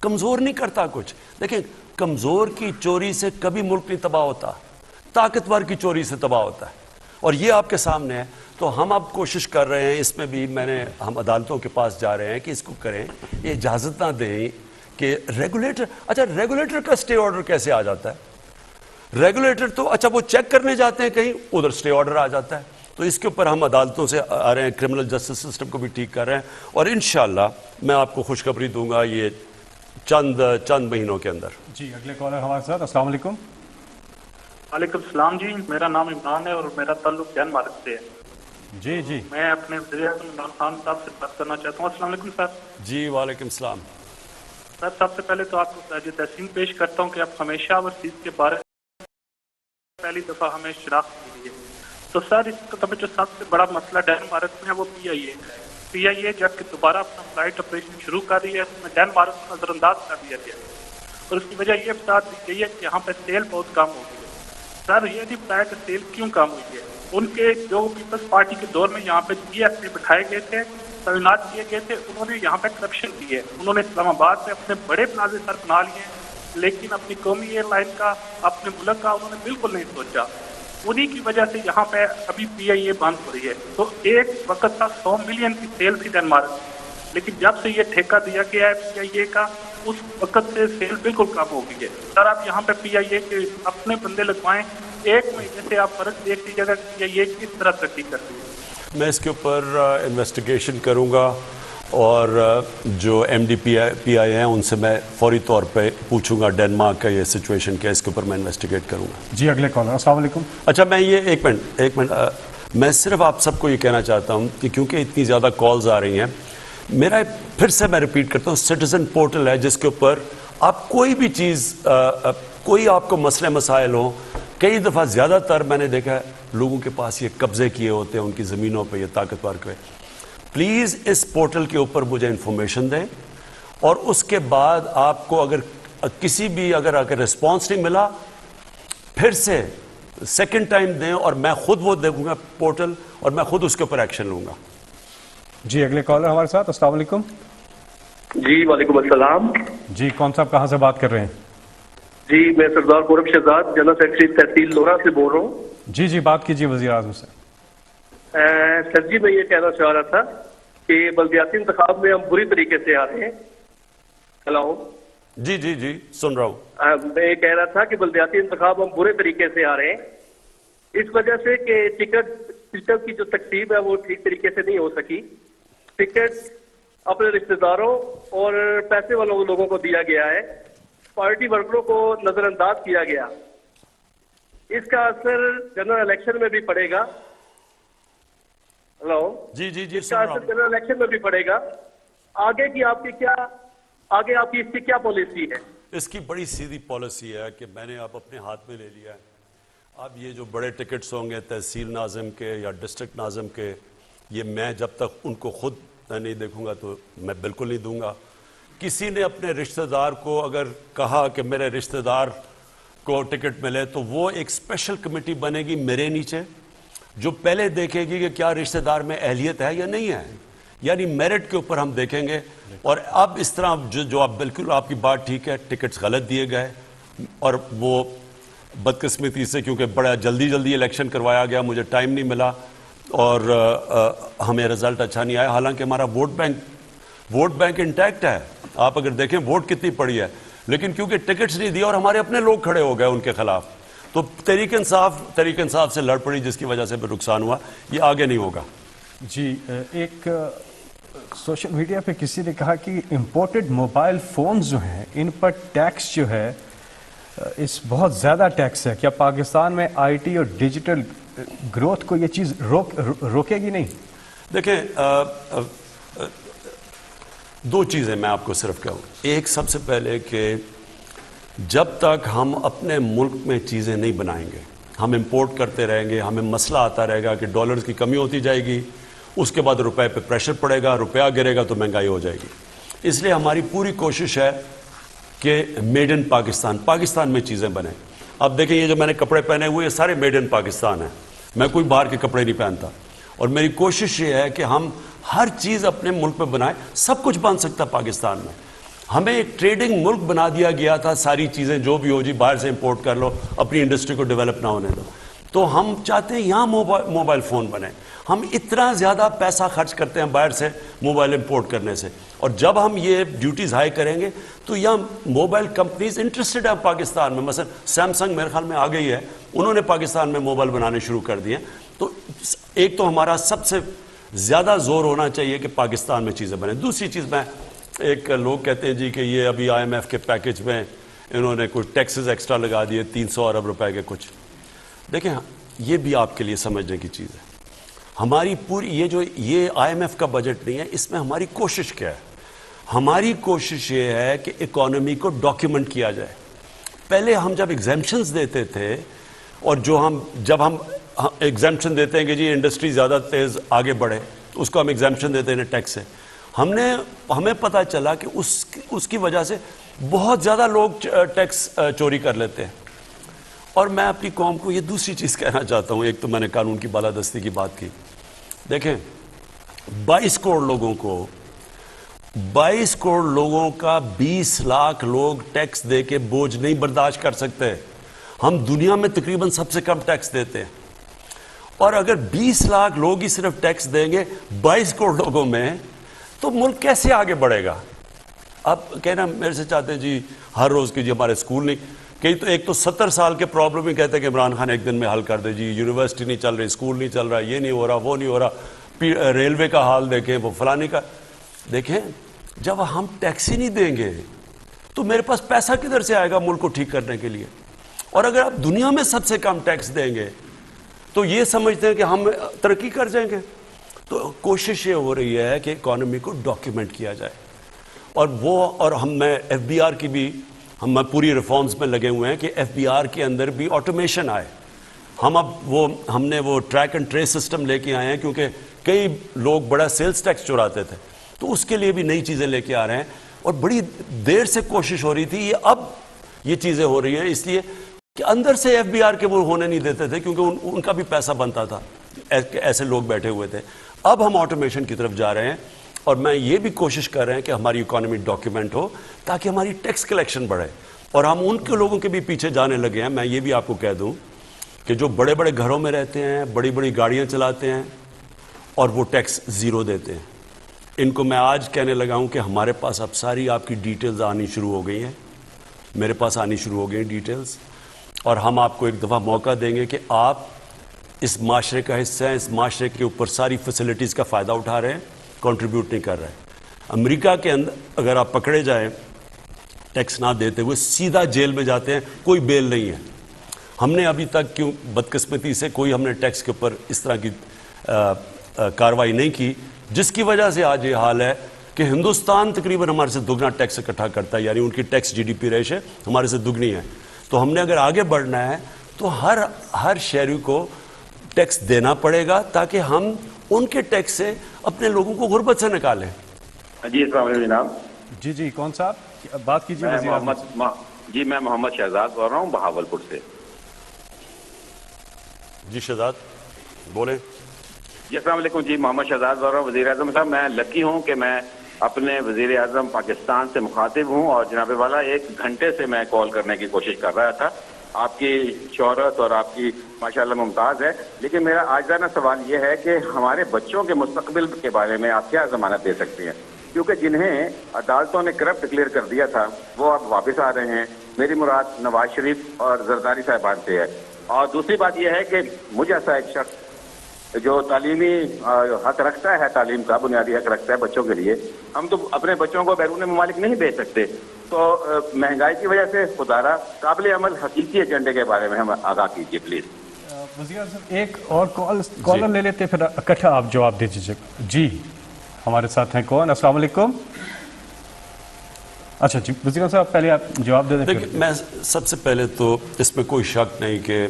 کمزور نہیں کرتا کچھ. دیکھیں کمزور کی چوری سے کبھی ملک نہیں تباہ ہوتا، طاقتور کی چوری سے تباہ ہوتا ہے، اور یہ آپ کے سامنے ہے. تو ہم اب کوشش کر رہے ہیں، اس میں بھی ہم عدالتوں کے پاس جا رہے ہیں کہ اس کو کریں، یہ اجازت نہ دیں کہ ریگولیٹر کا سٹے آرڈر کیسے آ جاتا ہے؟ ریگولیٹر تو وہ چیک کرنے جاتے ہیں کہیں، ادھر سٹے آرڈر آ جاتا ہے. تو اس کے اوپر ہم عدالتوں سے آ رہے ہیں، کرمنل جسٹس سسٹم کو بھی ٹھیک کر رہے ہیں، اور انشاءاللہ میں آپ کو خوشخبری دوں گا یہ چند مہینوں کے اندر. جی اگلے کالر ہمارے ساتھ. السلام علیکم. وعلیکم السلام جی، میرا نام عمران ہے اور میرا تعلق ڈینمارک سے ہے. جی میں اپنے وزیر اعظم عمران خان صاحب سے بات کرنا چاہتا ہوں. السلام علیکم سر. جی وعلیکم السلام. سر سب سے پہلے تو آپ کو خراج تحسین پیش کرتا ہوں کہ آپ ہمیشہ اوورسیز کے بارے میں پہلی دفعہ ہمیں شناخت ملی ہے. تو سر اس کا جو سب سے بڑا مسئلہ ڈینمارک میں ہے وہ پی آئی اے جب کہ دوبارہ اپنا فلائٹ آپریشن شروع کر رہی ہے، اس میں ڈینمارک کو نظر انداز کر دیا گیا، اور اس کی وجہ یہ بتا دی گئی ہے کہ یہاں پہ سیل بہت کم ہو گئی ہے. سر یہ نہیں بتایا کہ سیل کیوں کم ہوئی ہے. ان کے جو پیپلز پارٹی کے دور میں یہاں پہ جی ایس پہ بٹھائے گئے تھے، تعینات کیے گئے تھے، انہوں نے یہاں پہ کرپشن کی ہے. انہوں نے اسلام آباد میں اپنے بڑے پلازے سر بنا لیے ہیں، لیکن اپنی قومی ایئر لائن کا، اپنے ملک کا انہوں نے بالکل نہیں سوچا. انہی کی وجہ سے یہاں پہ ابھی پی آئی اے بند ہو رہی ہے. تو ایک وقت تھا 100 ملین کی سیل تھی ڈینمارک، لیکن جب سے یہ ٹھیکہ دیا گیا ہے پی آئی اے کا، اس وقت سے سیل بالکل کم ہو گئی ہے. سر آپ یہاں پہ پی آئی اے کے اپنے بندے لگوائیں، ایک مہینے سے آپ فرق دیکھ لیجیے گا کہ یہ کس طرح ترقی کرتی ہے. میں اس کے اوپر انویسٹیگیشن کروں گا، اور جو ایم ڈی پی آئی ہیں ان سے میں فوری طور پہ پوچھوں گا ڈینمارک کا یہ سچویشن کیا ہے، اس کے اوپر میں انویسٹیگیٹ کروں گا. جی اگلے کالر. السلام علیکم. اچھا میں یہ ایک منٹ میں صرف آپ سب کو یہ کہنا چاہتا ہوں کہ کیونکہ اتنی زیادہ کالز آ رہی ہیں، میرا پھر سے میں ریپیٹ کرتا ہوں، سٹیزن پورٹل ہے جس کے اوپر آپ کوئی بھی چیز، کوئی آپ کو مسئلے مسائل ہوں. کئی دفعہ زیادہ تر میں نے دیکھا ہے لوگوں کے پاس یہ قبضے کیے ہوتے ہیں ان کی زمینوں پہ، یہ طاقتور کے. پلیز اس پورٹل کے اوپر مجھے انفارمیشن دیں، اور اس کے بعد آپ کو اگر کسی بھی اگر رسپانس نہیں ملا، پھر سے سیکنڈ ٹائم دیں، اور میں خود وہ دیکھوں گا پورٹل، اور میں خود اس کے اوپر ایکشن لوں گا. جی اگلے کالر ہمارے ساتھ. السلام علیکم. جی وعلیکم السلام. جی کون صاحب کہاں سے بات کر رہے ہیں؟ جی میں سردار پورب شہزاد، جنرل سیکرٹری تحصیل لورا سے بول رہا ہوں. جی بات کیجیے وزیر اعظم سے. سر جی میں یہ کہنا چاہ رہا تھا کہ بلدیاتی انتخاب میں ہم بری طریقے سے آ رہے ہیں. ہلو. جی سن رہا ہوں. میں یہ کہہ رہا تھا کہ بلدیاتی انتخاب ہم برے طریقے سے آ رہے ہیں، اس وجہ سے کہ ٹکٹ کی جو تقسیم ہے وہ ٹھیک طریقے سے نہیں ہو سکی. ٹکٹ اپنے رشتہ داروں اور پیسے والوں لوگوں کو دیا گیا ہے، پارٹی ورکروں کو نظر انداز کیا گیا. اس کا اثر جنرل الیکشن میں بھی پڑے گا. ہلو. جی اس کا اثر جنرل الیکشن میں بھی پڑے گا. آگے کی آپ کی اس کی کیا پالیسی ہے؟ اس کی بڑی سیدھی پالیسی ہے کہ میں نے اب اپنے ہاتھ میں لے لیا ہے. اب یہ جو بڑے ٹکٹس ہوں گے تحصیل ناظم کے یا ڈسٹرکٹ ناظم کے، یہ میں جب تک ان کو خود نہیں دیکھوں گا تو میں بالکل نہیں دوں گا. کسی نے اپنے رشتہ دار کو اگر کہا کہ میرے رشتہ دار کو ٹکٹ ملے، تو وہ ایک اسپیشل کمیٹی بنے گی میرے نیچے، جو پہلے دیکھے گی کہ کیا رشتہ دار میں اہلیت ہے یا نہیں ہے، یعنی میرٹ کے اوپر ہم دیکھیں گے. اور اب اس طرح جو آپ بالکل آپ کی بات ٹھیک ہے، ٹکٹس غلط دیے گئے، اور وہ بدقسمتی سے کیونکہ بڑا جلدی الیکشن کروایا گیا، مجھے ٹائم نہیں ملا، اور ہمیں رزلٹ اچھا نہیں آیا. حالانکہ ہمارا ووٹ بینک انٹیکٹ ہے. آپ اگر دیکھیں ووٹ کتنی پڑی ہے، لیکن کیونکہ ٹکٹس نہیں دیا اور ہمارے اپنے لوگ کھڑے ہو گئے ان کے خلاف، تو تحریک انصاف سے لڑ پڑی، جس کی وجہ سے بھی نقصان ہوا. یہ آگے نہیں ہوگا. جی ایک سوشل میڈیا پہ کسی نے کہا کہ امپورٹڈ موبائل فونز جو ہیں ان پر ٹیکس جو ہے اس بہت زیادہ ٹیکس ہے، کیا پاکستان میں آئی ٹی اور ڈیجیٹل گروتھ کو یہ چیز روکے گی نہیں؟ دیکھیں دو چیزیں میں آپ کو صرف کہوں. ایک سب سے پہلے کہ جب تک ہم اپنے ملک میں چیزیں نہیں بنائیں گے، ہم امپورٹ کرتے رہیں گے، ہمیں مسئلہ آتا رہے گا کہ ڈالرز کی کمی ہوتی جائے گی، اس کے بعد روپے پہ پریشر پڑے گا، روپیہ گرے گا تو مہنگائی ہو جائے گی. اس لیے ہماری پوری کوشش ہے کہ میڈ ان پاکستان میں چیزیں بنیں. اب دیکھیں یہ جو میں نے کپڑے پہنے ہوئے یہ سارے میڈ ان پاکستان ہیں، میں کوئی باہر کے کپڑے نہیں پہنتا. اور میری کوشش یہ ہے کہ ہم ہر چیز اپنے ملک میں بنائیں. سب کچھ بن سکتا ہے پاکستان میں. ہمیں ایک ٹریڈنگ ملک بنا دیا گیا تھا، ساری چیزیں جو بھی ہو جی باہر سے امپورٹ کر لو، اپنی انڈسٹری کو ڈیولپ نہ ہونے دو. تو ہم چاہتے ہیں یہاں موبائل فون بنے. ہم اتنا زیادہ پیسہ خرچ کرتے ہیں باہر سے موبائل امپورٹ کرنے سے، اور جب ہم یہ ڈیوٹیز ہائی کریں گے تو یہاں موبائل کمپنیز انٹرسٹڈ ہیں پاکستان میں. مثلا سیمسنگ میرے خیال میں آ گئی ہے، انہوں نے پاکستان میں موبائل بنانے شروع کر دیے. تو ایک تو ہمارا سب سے زیادہ زور ہونا چاہیے کہ پاکستان میں چیزیں بنیں. دوسری چیز میں ایک لوگ کہتے ہیں جی کہ یہ ابھی آئی ایم ایف کے پیکج میں انہوں نے کچھ ٹیکسز ایکسٹرا لگا دیے 300 ارب روپے کے کچھ. دیکھیں یہ بھی آپ کے لیے سمجھنے کی چیز ہے. ہماری پوری یہ آئی ایم ایف کا بجٹ نہیں ہے، اس میں ہماری کوشش کیا ہے؟ ہماری کوشش یہ ہے کہ اکانومی کو ڈاکیومنٹ کیا جائے. پہلے ہم جب ایگزیمپشنز دیتے تھے، اور جب ہم ایگزیمپشن دیتے ہیں کہ جی انڈسٹری زیادہ تیز آگے بڑھے، اس کو ہم ایگزیمپشن دیتے ہیں ٹیکس سے، ہمیں پتہ چلا کہ اس کی وجہ سے بہت زیادہ لوگ ٹیکس چوری کر لیتے ہیں. اور میں اپنی قوم کو یہ دوسری چیز کہنا چاہتا ہوں. ایک تو میں نے قانون کی بالادستی کی بات کی. دیکھیں 22 کروڑ لوگوں کا 20 لاکھ لوگ ٹیکس دے کے بوجھ نہیں برداشت کر سکتے. ہم دنیا میں تقریباً سب سے کم ٹیکس دیتے ہیں، اور اگر 20 لاکھ لوگ ہی صرف ٹیکس دیں گے 22 کروڑ لوگوں میں تو ملک کیسے آگے بڑھے گا؟ آپ کہنا میرے سے چاہتے ہیں جی ہر روز کی جی ہمارے اسکول نہیں، کئی تو ایک تو 70 سال کے پرابلم ہی کہتے ہیں کہ عمران خان ایک دن میں حل کر دے. جی یونیورسٹی نہیں چل رہی، اسکول نہیں چل رہا، یہ نہیں ہو رہا، وہ نہیں ہو رہا، ریلوے کا حال دیکھیں، وہ فلانی کا دیکھیں. جب ہم ٹیکس ہی نہیں دیں گے تو میرے پاس پیسہ کدھر سے آئے گا ملک کو ٹھیک کرنے کے لیے؟ اور اگر آپ دنیا میں سب سے کم ٹیکس دیں گے تو یہ سمجھتے ہیں کہ ہم ترقی کر جائیں گے. تو کوشش یہ ہو رہی ہے کہ اکانومی کو ڈاکیومنٹ کیا جائے. اور میں ایف بی آر کی بھی ہم پوری ریفارمز میں لگے ہوئے ہیں کہ ایف بی آر کے اندر بھی آٹومیشن آئے. ہم نے وہ ٹریک اینڈ ٹریس سسٹم لے کے آئے ہیں، کیونکہ کئی لوگ بڑا سیلز ٹیکس چراتے تھے، تو اس کے لیے بھی نئی چیزیں لے کے آ رہے ہیں. اور بڑی دیر سے کوشش ہو رہی تھی، اب یہ چیزیں ہو رہی ہیں، اس لیے کہ اندر سے ایف بی آر کے وہ ہونے نہیں دیتے تھے، کیونکہ ان کا بھی پیسہ بنتا تھا، ایسے لوگ بیٹھے ہوئے تھے. اب ہم آٹومیشن کی طرف جا رہے ہیں، اور میں یہ بھی کوشش کر رہے ہیں کہ ہماری اکانومی ڈاکیومنٹ ہو تاکہ ہماری ٹیکس کلیکشن بڑھے. اور ہم ان کے لوگوں کے بھی پیچھے جانے لگے ہیں. میں یہ بھی آپ کو کہہ دوں کہ جو بڑے بڑے گھروں میں رہتے ہیں، بڑی بڑی گاڑیاں چلاتے ہیں اور وہ ٹیکس زیرو دیتے ہیں، ان کو میں آج کہنے لگا ہوں کہ ہمارے پاس اب ساری آپ کی ڈیٹیلز آنی شروع ہو گئی ہیں، میرے پاس آنی شروع ہو گئی ہیں ڈیٹیلز، اور ہم آپ کو ایک دفعہ موقع دیں گے کہ آپ اس معاشرے کا حصہ ہیں، اس معاشرے کے اوپر ساری فیسلٹیز کا فائدہ اٹھا رہے ہیں، کنٹریبیوٹ نہیں کر رہے ہیں. امریکہ کے اندر اگر آپ پکڑے جائیں ٹیکس نہ دیتے ہوئے سیدھا جیل میں جاتے ہیں، کوئی بیل نہیں ہے. ہم نے ابھی تک کیوں بدقسمتی سے کوئی ہم نے ٹیکس کے اوپر اس طرح کی کارروائی نہیں کی، جس کی وجہ سے آج یہ حال ہے کہ ہندوستان تقریباً ہمارے سے دگنا ٹیکس اکٹھا کرتا ہے، یعنی ان کی tax G D P ratio ہمارے سے دگنی ہے. تو ہم نے اگر آگے بڑھنا ہے تو ہر شہری کو ٹیکس دینا پڑے گا، تاکہ ہم ان کے ٹیکس سے اپنے لوگوں کو غربت سے نکالیں. جی السلام علیکم جناب. جی کون صاحب بات کیجیے. میں محمد شہزاد بول رہا ہوں بہاولپور سے. جی شہزاد بولیں. جی السلام علیکم. جی محمد شہزاد بول رہا ہوں. وزیر اعظم صاحب میں لکی ہوں کہ میں اپنے وزیر اعظم پاکستان سے مخاطب ہوں، اور جناب والا 1 گھنٹے سے میں کال کرنے کی کوشش کر رہا تھا. آپ کی شہرت اور آپ کی ماشاءاللہ ممتاز ہے، لیکن میرا آجزانہ سوال یہ ہے کہ ہمارے بچوں کے مستقبل کے بارے میں آپ کیا ضمانت دے سکتے ہیں؟ کیونکہ جنہیں عدالتوں نے کرپٹ ڈکلیئر کر دیا تھا وہ اب واپس آ رہے ہیں. میری مراد نواز شریف اور زرداری صاحبان سے ہے. اور دوسری بات یہ ہے کہ مجھ ایسا ایک شخص جو تعلیمی حق رکھتا ہے تعلیم کا بنیادی حق رکھتا ہے بچوں کے لیے, ہم تو اپنے بچوں کو بیرون ممالک نہیں بھیج سکتے. تو مہنگائی کی وجہ سے خدارہ قابل عمل حقیقی ایجنڈے کے بارے میں ہم آگاہ کیجیے پلیز. وزیر اعظم ایک اور کالر لے لیتے پھر اکٹھا آپ جواب دے دیجیے. جی ہمارے ساتھ ہیں کون؟ السلام علیکم. اچھا جی وزیر اعظم صاحب پہلے آپ جواب دے دیں. دیکھیں میں سب سے پہلے تو اس میں کوئی شک نہیں کہ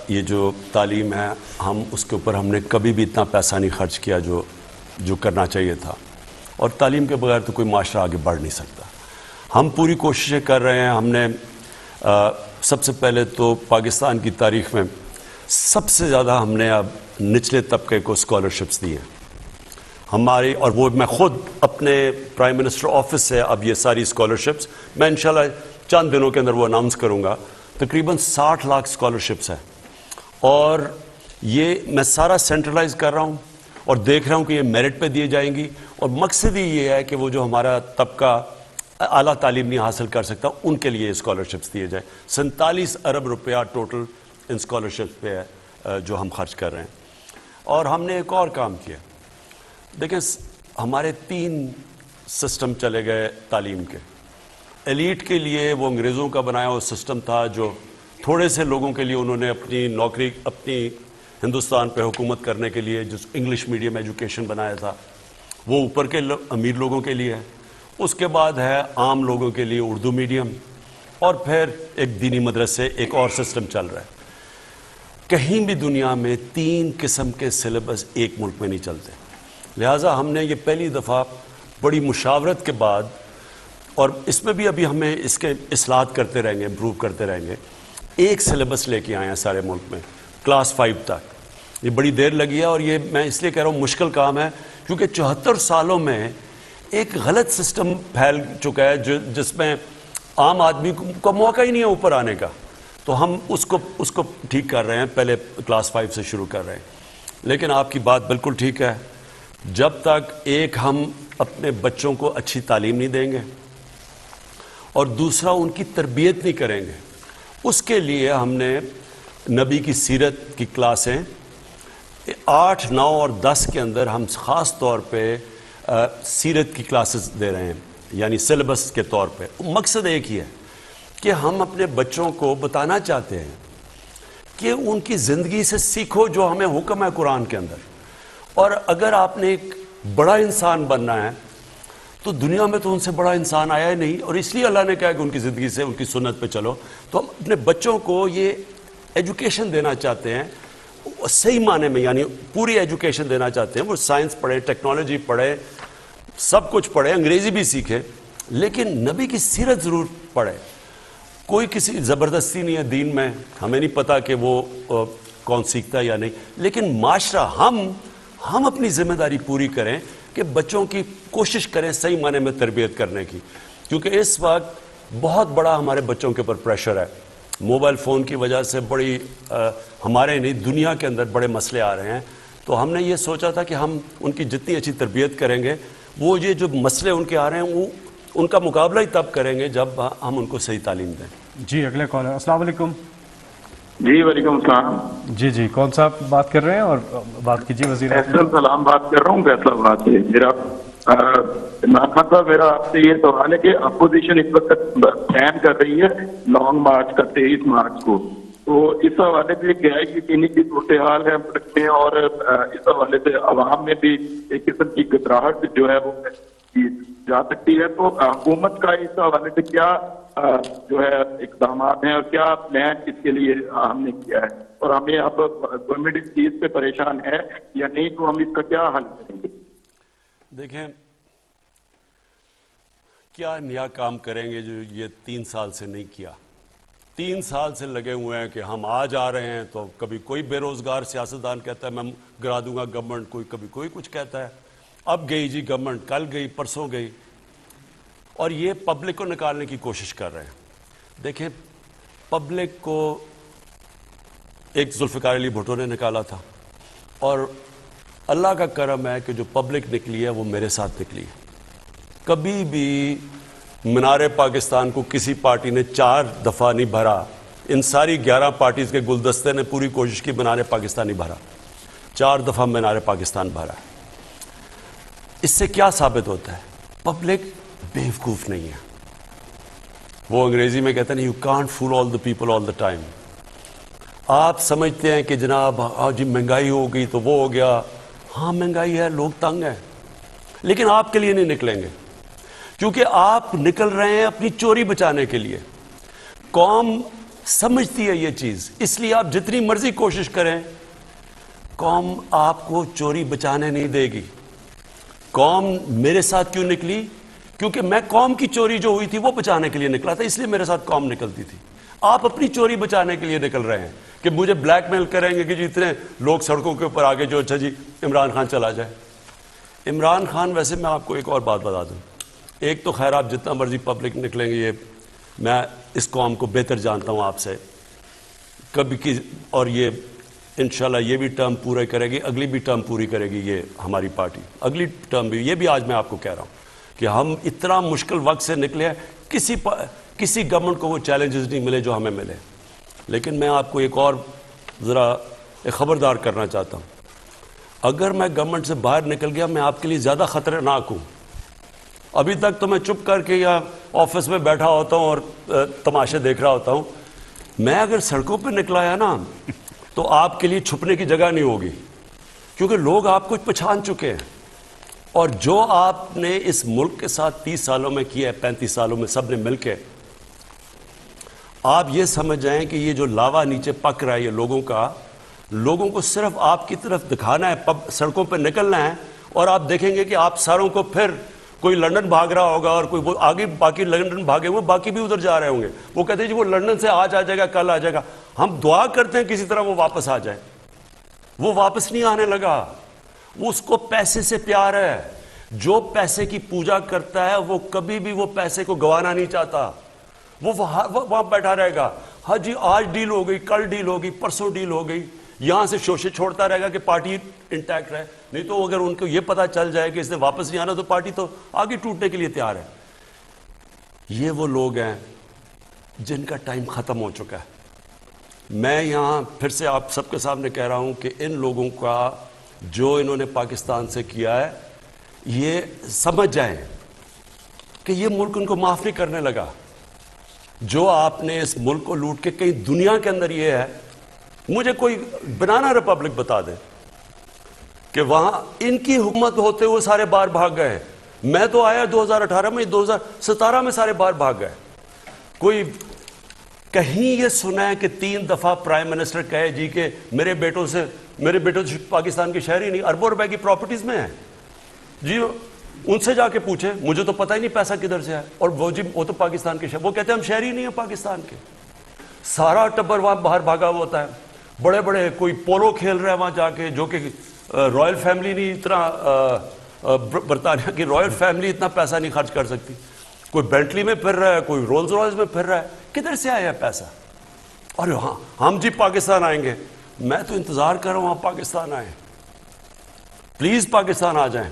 یہ جو تعلیم ہے ہم اس کے اوپر ہم نے کبھی بھی اتنا پیسہ نہیں خرچ کیا جو کرنا چاہیے تھا, اور تعلیم کے بغیر تو کوئی معاشرہ آگے بڑھ نہیں سکتا. ہم پوری کوششیں کر رہے ہیں. ہم نے سب سے پہلے تو پاکستان کی تاریخ میں سب سے زیادہ ہم نے اب نچلے طبقے کو اسکالرشپس دی ہیں ہماری, اور وہ میں خود اپنے پرائم منسٹر آفس سے اب یہ ساری اسکالرشپس میں انشاءاللہ چند دنوں کے اندر وہ اناؤنس کروں گا. تقریباً 60 لاکھ اسکالرشپس ہیں, اور یہ میں سارا سینٹرلائز کر رہا ہوں اور دیکھ رہا ہوں کہ یہ میرٹ پہ دیے جائیں گی, اور مقصد ہی یہ ہے کہ وہ جو ہمارا طبقہ اعلیٰ تعلیم نہیں حاصل کر سکتا ان کے لیے اسکالرشپس دیے جائیں. 47 ارب روپیہ ٹوٹل ان اسکالرشپس پہ ہے جو ہم خرچ کر رہے ہیں. اور ہم نے ایک اور کام کیا. دیکھیں ہمارے 3 سسٹم چلے گئے تعلیم کے. ایلیٹ کے لیے وہ انگریزوں کا بنایا ہوا سسٹم تھا جو تھوڑے سے لوگوں کے لیے انہوں نے اپنی نوکری اپنی ہندوستان پہ حکومت کرنے کے لیے جو انگلش میڈیم ایجوکیشن بنایا تھا وہ اوپر کے امیر لوگوں کے لیے ہے. اس کے بعد ہے عام لوگوں کے لیے اردو میڈیم, اور پھر ایک دینی مدرسے, ایک اور سسٹم چل رہا ہے. کہیں بھی دنیا میں 3 قسم کے سلیبس ایک ملک میں نہیں چلتے. لہٰذا ہم نے یہ پہلی دفعہ بڑی مشاورت کے بعد, اور اس میں بھی ابھی ہمیں اس کے اصلاحات کرتے رہیں گے, امپروو کرتے رہیں گے, ایک سلیبس لے کے آئے ہیں سارے ملک میں کلاس 5 تک. یہ بڑی دیر لگی ہے, اور یہ میں اس لیے کہہ رہا ہوں مشکل کام ہے کیونکہ 74 سالوں میں ایک غلط سسٹم پھیل چکا ہے جس میں عام آدمی کو موقع ہی نہیں ہے اوپر آنے کا. تو ہم اس کو ٹھیک کر رہے ہیں, پہلے کلاس 5 سے شروع کر رہے ہیں. لیکن آپ کی بات بالکل ٹھیک ہے, جب تک ایک ہم اپنے بچوں کو اچھی تعلیم نہیں دیں گے اور دوسرا ان کی تربیت نہیں کریں گے, اس کے لیے ہم نے نبی کی سیرت کی کلاسیں 8, 9 اور 10 کے اندر ہم خاص طور پہ سیرت کی کلاسز دے رہے ہیں, یعنی سلیبس کے طور پہ. مقصد ایک ہی ہے کہ ہم اپنے بچوں کو بتانا چاہتے ہیں کہ ان کی زندگی سے سیکھو جو ہمیں حکم ہے قرآن کے اندر. اور اگر آپ نے ایک بڑا انسان بننا ہے تو دنیا میں تو ان سے بڑا انسان آیا ہی نہیں, اور اس لیے اللہ نے کہا کہ ان کی زندگی سے ان کی سنت پہ چلو. تو ہم اپنے بچوں کو یہ ایجوکیشن دینا چاہتے ہیں صحیح معنی میں, یعنی پوری ایجوکیشن دینا چاہتے ہیں. وہ سائنس پڑھے, ٹیکنالوجی پڑھے, سب کچھ پڑھے, انگریزی بھی سیکھے, لیکن نبی کی سیرت ضرور پڑھے. کوئی کسی زبردستی نہیں ہے دین میں, ہمیں نہیں پتا کہ وہ کون سیکھتا ہے یا نہیں, لیکن معاشرہ ہم اپنی ذمہ داری پوری کریں کہ بچوں کی کوشش کریں صحیح معنی میں تربیت کرنے کی. کیونکہ اس وقت بہت بڑا ہمارے بچوں کے اوپر پریشر ہے. موبائل فون کی وجہ سے بڑی ہمارے نہیں دنیا کے اندر بڑے مسئلے آ رہے ہیں. تو ہم نے یہ سوچا تھا کہ ہم ان کی جتنی اچھی تربیت کریں گے وہ یہ جو مسئلے ان کے آ رہے ہیں وہ ان کا مقابلہ ہی تب کریں گے جب ہم ان کو صحیح تعلیم دیں. جی اگلے کال ہے. السلام علیکم. جی وعلیکم السلام. جی کون صاحب بات کر رہے ہیں اور بات کیجیے. وزیر احسن سلام بات کر رہا ہوں فیصلہ آباد سے. میرا آپ سے یہ سوال ہے کہ اپوزیشن اس وقت پلان کر رہی ہے لانگ مارچ کا 23 مارچ کو, تو اس حوالے سے کیا ہے کہ یقینی کی صورتحال ہے ملک میں, اور اس حوالے سے عوام میں بھی ایک قسم کی گھبراہٹ جو ہے وہ جا سکتی ہے. تو حکومت کا اس حوالے سے کیا جو ہے اقدامات ہیں اور کیا پلان اس کے لیے ہم نے کیا ہے, اور ہمیں اب گورنمنٹ اس چیز پہ پریشان ہے یا نہیں, تو ہم اس کا کیا حل کریں گے؟ دیکھیں کیا نیا کام کریں گے جو یہ 3 سال سے نہیں کیا. 3 سال سے لگے ہوئے ہیں کہ ہم آج آ رہے ہیں تو کبھی کوئی بے روزگار سیاستدان کہتا ہے میں گرا دوں گا گورنمنٹ, کبھی کوئی کچھ کہتا ہے. اب گئی جی گورنمنٹ, کل گئی, پرسوں گئی, اور یہ پبلک کو نکالنے کی کوشش کر رہے ہیں. دیکھیں پبلک کو ایک ذوالفقار علی بھٹو نے نکالا تھا, اور اللہ کا کرم ہے کہ جو پبلک نکلی ہے وہ میرے ساتھ نکلی ہے. کبھی بھی مینار پاکستان کو کسی پارٹی نے 4 دفعہ نہیں بھرا. ان ساری 11 پارٹیز کے گلدستے نے پوری کوشش کی مینار پاکستان نہیں بھرا. 4 دفعہ مینار پاکستان بھرا ہے. اس سے کیا ثابت ہوتا ہے؟ پبلک بیوقوف نہیں ہے. وہ انگریزی میں کہتے ہیں you can't fool all the people all the time. آپ سمجھتے ہیں کہ جناب جی مہنگائی ہو گئی تو وہ ہو گیا. ہاں مہنگائی ہے, لوگ تنگ ہیں, لیکن آپ کے لیے نہیں نکلیں گے, کیونکہ آپ نکل رہے ہیں اپنی چوری بچانے کے لیے. قوم سمجھتی ہے یہ چیز, اس لیے آپ جتنی مرضی کوشش کریں قوم آپ کو چوری بچانے نہیں دے گی. قوم میرے ساتھ کیوں نکلی؟ کیونکہ میں قوم کی چوری جو ہوئی تھی وہ بچانے کے لیے نکلا تھا, اس لیے میرے ساتھ قوم نکلتی تھی. آپ اپنی چوری بچانے کے لیے نکل رہے ہیں کہ مجھے بلیک میل کریں گے کہ جی اتنے لوگ سڑکوں کے اوپر آگے جو اچھا جی عمران خان چلا جائے. عمران خان, ویسے میں آپ کو ایک اور بات بتا دوں, ایک تو خیر آپ جتنا مرضی پبلک نکلیں گے, یہ میں اس قوم کو بہتر جانتا ہوں آپ سے کبھی کی, اور یہ انشاءاللہ یہ بھی ٹرم پورا کرے گی, اگلی بھی ٹرم پوری کرے گی یہ ہماری پارٹی, اگلی ٹرم بھی. یہ بھی آج میں آپ کو کہہ رہا ہوں کہ ہم اتنا مشکل وقت سے نکلے ہیں, کسی گورنمنٹ کو وہ چیلنجز نہیں ملے جو ہمیں ملے. لیکن میں آپ کو ایک اور ذرا خبردار کرنا چاہتا ہوں, اگر میں گورنمنٹ سے باہر نکل گیا میں آپ کے لیے زیادہ خطرناک ہوں. ابھی تک تو میں چپ کر کے یا آفس میں بیٹھا ہوتا ہوں اور تماشے دیکھ رہا ہوتا ہوں. میں اگر سڑکوں پہ نکلا ہے نا تو آپ کے لیے چھپنے کی جگہ نہیں ہوگی, کیونکہ لوگ آپ کو پہچان چکے ہیں. اور جو آپ نے اس ملک کے ساتھ 30 سالوں میں کیا ہے, 35 سالوں میں سب نے مل کے, آپ یہ سمجھ جائیں کہ یہ جو لاوا نیچے پک رہا ہے یہ لوگوں کو صرف آپ کی طرف دکھانا ہے, سڑکوں پہ نکلنا ہے, اور آپ دیکھیں گے کہ آپ ساروں کو پھر کوئی لندن بھاگ رہا ہوگا اور کوئی وہ آگے باقی لندن بھاگے ہوئے باقی بھی ادھر جا رہے ہوں گے. وہ کہتے ہیں جی وہ لندن سے آج آ جائے گا, کل آ جائے گا. ہم دعا کرتے ہیں کسی طرح وہ واپس آ جائے. وہ واپس نہیں آنے لگا. وہ اس کو پیسے سے پیار ہے. جو پیسے کی پوجا کرتا ہے وہ کبھی بھی وہ پیسے کو گوانا نہیں چاہتا. وہ وہاں بیٹھا رہے گا, ہاں جی آج ڈیل ہو گئی, کل ڈیل ہو گئی, پرسوں ڈیل ہو گئی, یہاں سے شوشے چھوڑتا رہے گا کہ پارٹی انٹیکٹ رہے. نہیں تو اگر ان کو یہ پتا چل جائے کہ اس نے واپس نہیں آنا تو پارٹی تو آگے ٹوٹنے کے لیے تیار ہے. یہ وہ لوگ ہیں جن کا ٹائم ختم ہو چکا ہے. میں یہاں پھر سے آپ سب کے سامنے کہہ رہا ہوں کہ ان لوگوں کا جو انہوں نے پاکستان سے کیا ہے, یہ سمجھ جائیں کہ یہ ملک ان کو معاف نہیں کرنے لگا. جو آپ نے اس ملک کو لوٹ کے, کہیں دنیا کے اندر یہ ہے, مجھے کوئی بنانا ریپبلک بتا دے کہ وہاں ان کی حکومت ہوتے ہوئے سارے باہر بھاگ گئے. میں تو آیا 2018 میں, 2017 میں سارے باہر بھاگ گئے. کوئی کہیں یہ سنا ہے کہ 3 دفعہ پرائم منسٹر کہے جی کہ میرے بیٹوں سے پاکستان کے شہری نہیں, اربوں روپے کی پراپرٹیز میں ہیں جی, ان سے جا کے پوچھیں, مجھے تو پتہ ہی نہیں پیسہ کدھر سے ہے. اور وہ جی وہ تو پاکستان کے وہ کہتے ہیں ہم شہری نہیں ہیں پاکستان کے. سارا ٹبر وہاں باہر بھاگا ہوا ہوتا ہے. بڑے بڑے کوئی پولو کھیل رہے ہیں وہاں جا کے, جو کہ رائل فیملی نہیں اتنا, برطانیہ کی رائل فیملی اتنا پیسہ نہیں خرچ کر سکتی. کوئی بینٹلی میں پھر رہا ہے, کوئی رولز رائس میں پھر رہا ہے. کدھر سے آیا ہے پیسہ؟ اور ہاں ہم جی پاکستان آئیں گے. میں تو انتظار کر رہا ہوں آپ پاکستان آئیں, پلیز پاکستان آ جائیں.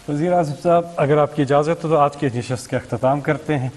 وزیر اعظم صاحب, اگر آپ کی اجازت ہو تو آج کی نشست کا اختتام کرتے ہیں.